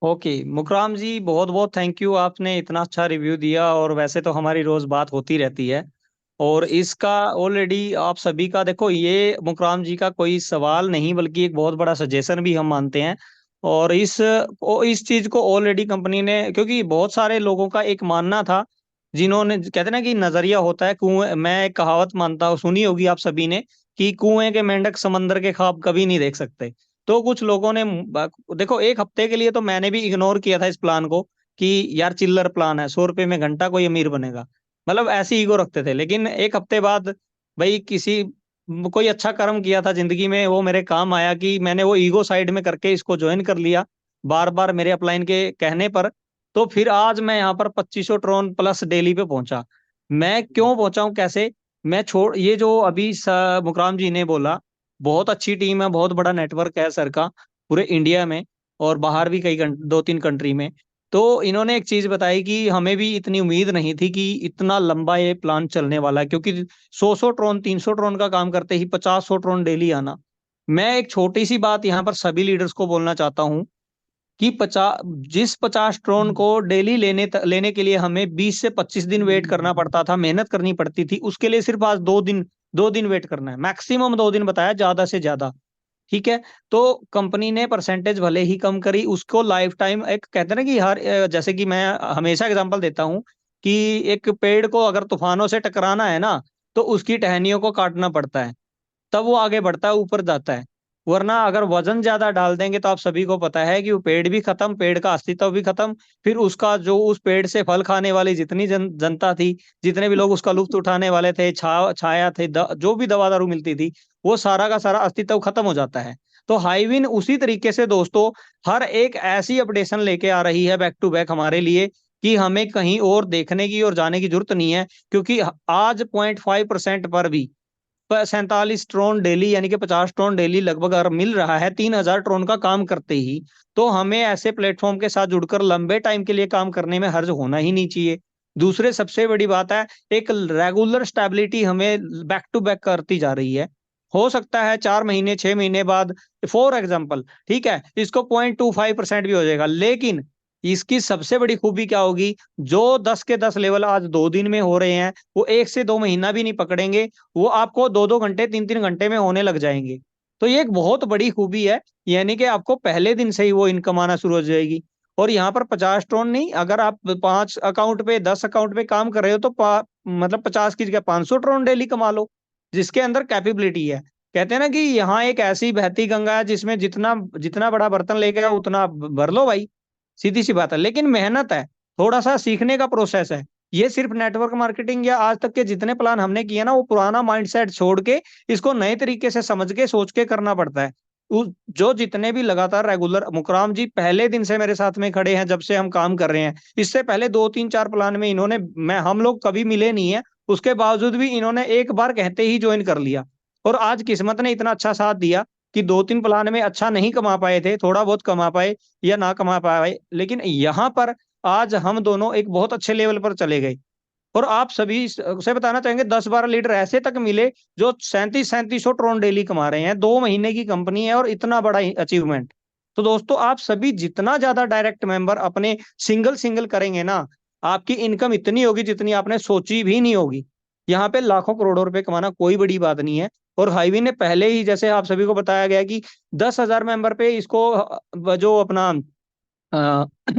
S3: ओके मुकराम जी, बहुत बहुत थैंक यू, आपने इतना अच्छा रिव्यू दिया। और वैसे तो हमारी रोज बात होती रहती है, और इसका ऑलरेडी आप सभी का देखो, ये मुकराम जी का कोई सवाल नहीं बल्कि एक बहुत बड़ा सजेशन भी हम मानते हैं। और इस चीज को ऑलरेडी कंपनी ने, क्योंकि बहुत सारे लोगों का एक मानना था, जिन्होंने कहते हैं ना कि नजरिया होता है कुएं, मैं एक कहावत मानता हूँ, सुनी होगी आप सभी ने, कि कुएं के मेंढक समंदर के ख्वाब कभी नहीं देख सकते। तो कुछ लोगों ने देखो, एक हफ्ते के लिए तो मैंने भी इग्नोर किया था इस प्लान को, कि यार चिल्लर प्लान है, 100 रुपए में घंटा, कोई अमीर बनेगा, मतलब ऐसी ईगो रखते थे। लेकिन एक हफ्ते बाद भाई कोई अच्छा कर्म किया था जिंदगी में, वो मेरे काम आया, कि मैंने वो ईगो साइड में करके इसको ज्वाइन कर लिया। बार बार मेरे अपलाइन के कहने पर। तो फिर आज मैं यहाँ पर 2500 ट्रोन प्लस डेली पे पहुंचा। मैं क्यों पहुंचा हूँ, कैसे मैं छोड़, ये जो अभी मुकराम जी ने बोला, बहुत अच्छी टीम है, बहुत बड़ा नेटवर्क है सर का पूरे इंडिया में और बाहर भी कई 2-3 कंट्री में। तो इन्होंने एक चीज बताई कि हमें भी इतनी उम्मीद नहीं थी कि इतना लंबा ये प्लान चलने वाला है, क्योंकि 100 ट्रोन 300 ट्रोन का काम करते ही 50 ट्रोन डेली आना। मैं एक छोटी सी बात यहाँ पर सभी लीडर्स को बोलना चाहता हूँ कि 50 ट्रोन को डेली लेने के लिए हमें 20 से 25 दिन वेट करना पड़ता था, मेहनत करनी पड़ती थी, उसके लिए सिर्फ आज 2 दिन वेट करना है, मैक्सिमम 2 दिन बताया, ज्यादा से ज्यादा। ठीक है। तो कंपनी ने परसेंटेज भले ही कम करी, उसको लाइफ टाइम, एक कहते हैं ना कि हर जैसे कि मैं हमेशा एग्जांपल देता हूँ कि एक पेड़ को अगर तूफानों से टकराना है ना, तो उसकी टहनियों को काटना पड़ता है, तब वो आगे बढ़ता है, ऊपर जाता है। वरना अगर वजन ज्यादा डाल देंगे तो आप सभी को पता है कि वो पेड़ भी खत्म, पेड़ का अस्तित्व भी खत्म, फिर उसका जो उस पेड़ से फल खाने वाली जितनी जनता थी, जितने भी लोग उसका लुत्फ उठाने वाले थे, छाया थे, जो भी दवा दारू मिलती थी, वो सारा का सारा अस्तित्व खत्म हो जाता है। तो हाईविन उसी तरीके से दोस्तों हर एक ऐसी अपडेशन लेके आ रही है बैक टू बैक हमारे लिए कि हमें कहीं और देखने की और जाने की जरूरत नहीं है, क्योंकि आज 0.5% पर भी 47 ट्रोन डेली यानी कि 50 ट्रोन डेली लगभग अगर मिल रहा है 3000 ट्रोन का काम करते ही, तो हमें ऐसे प्लेटफॉर्म के साथ जुड़कर लंबे टाइम के लिए काम करने में हर्ज होना ही नहीं चाहिए। दूसरे सबसे बड़ी बात है, एक रेगुलर स्टेबिलिटी हमें बैक टू बैक करती जा रही है। हो सकता है 4 महीने 6 महीने बाद फॉर एग्जाम्पल, ठीक है, इसको 0.25% भी हो जाएगा, लेकिन इसकी सबसे बड़ी खूबी क्या होगी, जो 10 के 10 लेवल आज 2 दिन में हो रहे हैं, वो 1 से 2 महीना भी नहीं पकड़ेंगे, वो आपको 2-2 घंटे 3-3 घंटे में होने लग जाएंगे। तो ये एक बहुत बड़ी खूबी है, यानी कि आपको पहले दिन से ही वो इनकम आना शुरू हो जाएगी। और यहाँ पर 50 टोन नहीं, अगर आप 5 अकाउंट पे 10 अकाउंट पे काम कर रहे हो तो मतलब 50 की जगह 500 ट्रोन डेली कमा लो, जिसके अंदर कैपेबिलिटी है। कहते हैं ना कि यहाँ एक ऐसी बहती गंगा है जिसमें जितना जितना बड़ा बर्तन लेके आओ उतना भर लो भाई, सीधी सी बात है। लेकिन मेहनत है, थोड़ा सा सीखने का प्रोसेस है। ये सिर्फ नेटवर्क मार्केटिंग या आज तक के जितने प्लान हमने किए ना, वो पुराना माइंडसेट छोड़ के इसको नए तरीके से समझ के सोच के करना पड़ता है। जो जितने भी लगातार रेगुलर, मुकराम जी पहले दिन से मेरे साथ में खड़े हैं जब से हम काम कर रहे हैं, इससे पहले 2-3-4 प्लान में इन्होंने, मैं हम लोग कभी मिले नहीं है, उसके बावजूद भी इन्होंने एक बार कहते ही ज्वाइन कर लिया। और आज किस्मत ने इतना अच्छा साथ दिया कि 2-3 प्लान में अच्छा नहीं कमा पाए थे, थोड़ा बहुत कमा पाए या ना कमा पाए, लेकिन यहाँ पर आज हम दोनों एक बहुत अच्छे लेवल पर चले गए। और आप सभी से बताना चाहेंगे 10-12 लीडर ऐसे तक मिले जो 3700 ट्रोन डेली कमा रहे हैं, 2 महीने की कंपनी है और इतना बड़ा अचीवमेंट। तो दोस्तों आप सभी जितना ज्यादा डायरेक्ट मेंबर अपने सिंगल सिंगल करेंगे ना, आपकी इनकम इतनी होगी जितनी आपने सोची भी नहीं होगी। यहाँ पे लाखों करोड़ों रुपए कमाना कोई बड़ी बात नहीं है। और हाईवे ने पहले ही, जैसे आप सभी को बताया गया कि 10,000 मेंबर पे इसको जो अपना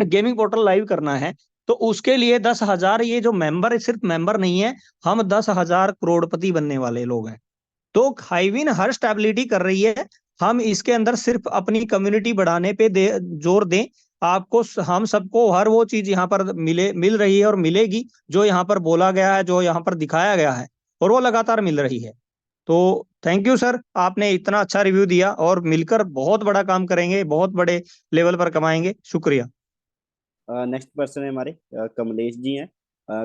S3: गेमिंग पोर्टल लाइव करना है, तो उसके लिए 10,000, ये जो मेंबर है सिर्फ मेंबर नहीं है, हम 10,000 करोड़पति बनने वाले लोग हैं। तो हाईविन हर स्टेबिलिटी कर रही है, हम इसके अंदर सिर्फ अपनी कम्युनिटी बढ़ाने पे जोर दें। आपको, हम सबको हर वो चीज यहाँ पर मिल रही है और मिलेगी जो यहाँ पर बोला गया है, जो यहाँ पर दिखाया गया है, और वो लगातार मिल रही है। तो थैंक यू सर, आपने इतना अच्छा रिव्यू दिया, और मिलकर बहुत बड़ा काम करेंगे, बहुत बड़े लेवल पर कमाएंगे। शुक्रिया।
S2: नेक्स्ट पर्सन है हमारे कमलेश जी हैं।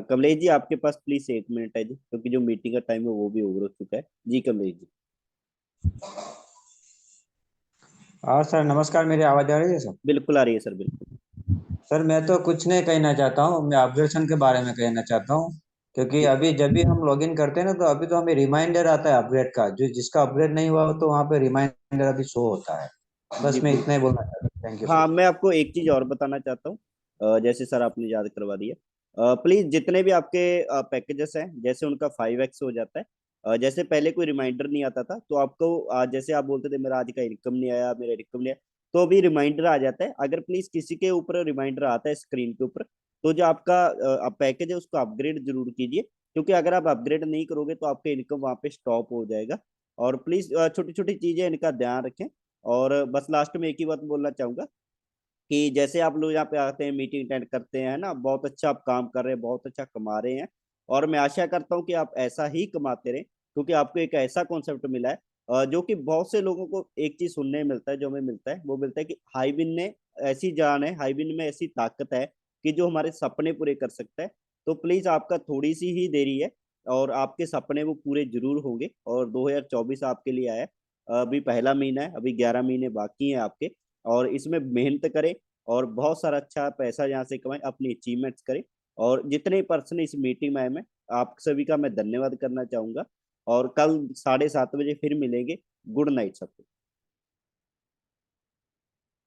S2: कमलेश जी आपके पास प्लीज 1 मिनट है जी, क्योंकि जो मीटिंग का टाइम है वो भी ओवर हो चुका है जी। कमलेश जी।
S15: हाँ सर नमस्कार, मेरी आवाज आ रही है सर?
S2: बिल्कुल आ रही है सर, बिल्कुल।
S15: सर मैं तो कुछ नहीं कहना चाहता हूँ, मैं अपग्रेडेशन के बारे में कहना चाहता हूँ। क्योंकि अभी जब भी हम लॉगिन करते हैं ना, तो अभी तो हमें रिमाइंडर आता है अपग्रेड का, जो जिसका अपग्रेड नहीं हुआ तो वहाँ पे रिमाइंडर अभी शो होता है। बस मैं इतना ही बोलना चाहता हूँ। थैंक यू
S2: हाँ,
S15: सर।
S2: मैं आपको एक चीज और बताना चाहता हूँ। जैसे सर आपने याद करवा दिया, प्लीज जितने भी आपके पैकेजेस हैं, जैसे उनका 5x हो जाता है। जैसे पहले कोई रिमाइंडर नहीं आता था, तो आपको जैसे आप बोलते थे मेरा आज का इनकम नहीं आया, मेरा इनकम नहीं आया, तो अभी रिमाइंडर आ जाता है। अगर प्लीज किसी के ऊपर रिमाइंडर आता है स्क्रीन के ऊपर, तो जो आपका पैकेज है उसको अपग्रेड जरूर कीजिए, क्योंकि अगर आप अपग्रेड नहीं करोगे तो आपका इनकम वहाँ पे स्टॉप हो जाएगा। और प्लीज छोटी छोटी चीजें इनका ध्यान रखें। और बस लास्ट में एक ही बात बोलना चाहूंगा कि जैसे आप लोग यहाँ पे आते हैं, मीटिंग अटेंड करते हैं ना, बहुत अच्छा आप काम कर रहे हैं, बहुत अच्छा कमा रहे हैं, और मैं आशा करता हूँ कि आप ऐसा ही कमाते रहें, क्योंकि आपको एक ऐसा कॉन्सेप्ट मिला है जो कि बहुत से लोगों को एक चीज सुनने में मिलता है, जो हमें मिलता है वो मिलता है कि हाईविन ने ऐसी जान है, हाईविन में ऐसी ताकत है कि जो हमारे सपने पूरे कर सकता है। तो प्लीज आपका थोड़ी सी ही देरी है और आपके सपने वो पूरे जरूर होंगे। और 2024 आपके लिए आया है। अभी पहला महीना है, अभी 11 महीने बाकी हैं आपके। और इसमें मेहनत करें और बहुत सारा अच्छा पैसा यहाँ से कमाएं, अपनी अचीवमेंट्स करें। और जितने पर्सन इस मीटिंग में आए, मैं आप सभी का मैं धन्यवाद करना चाहूंगा। और कल 7:30 बजे फिर मिलेंगे। गुड नाइट सबको।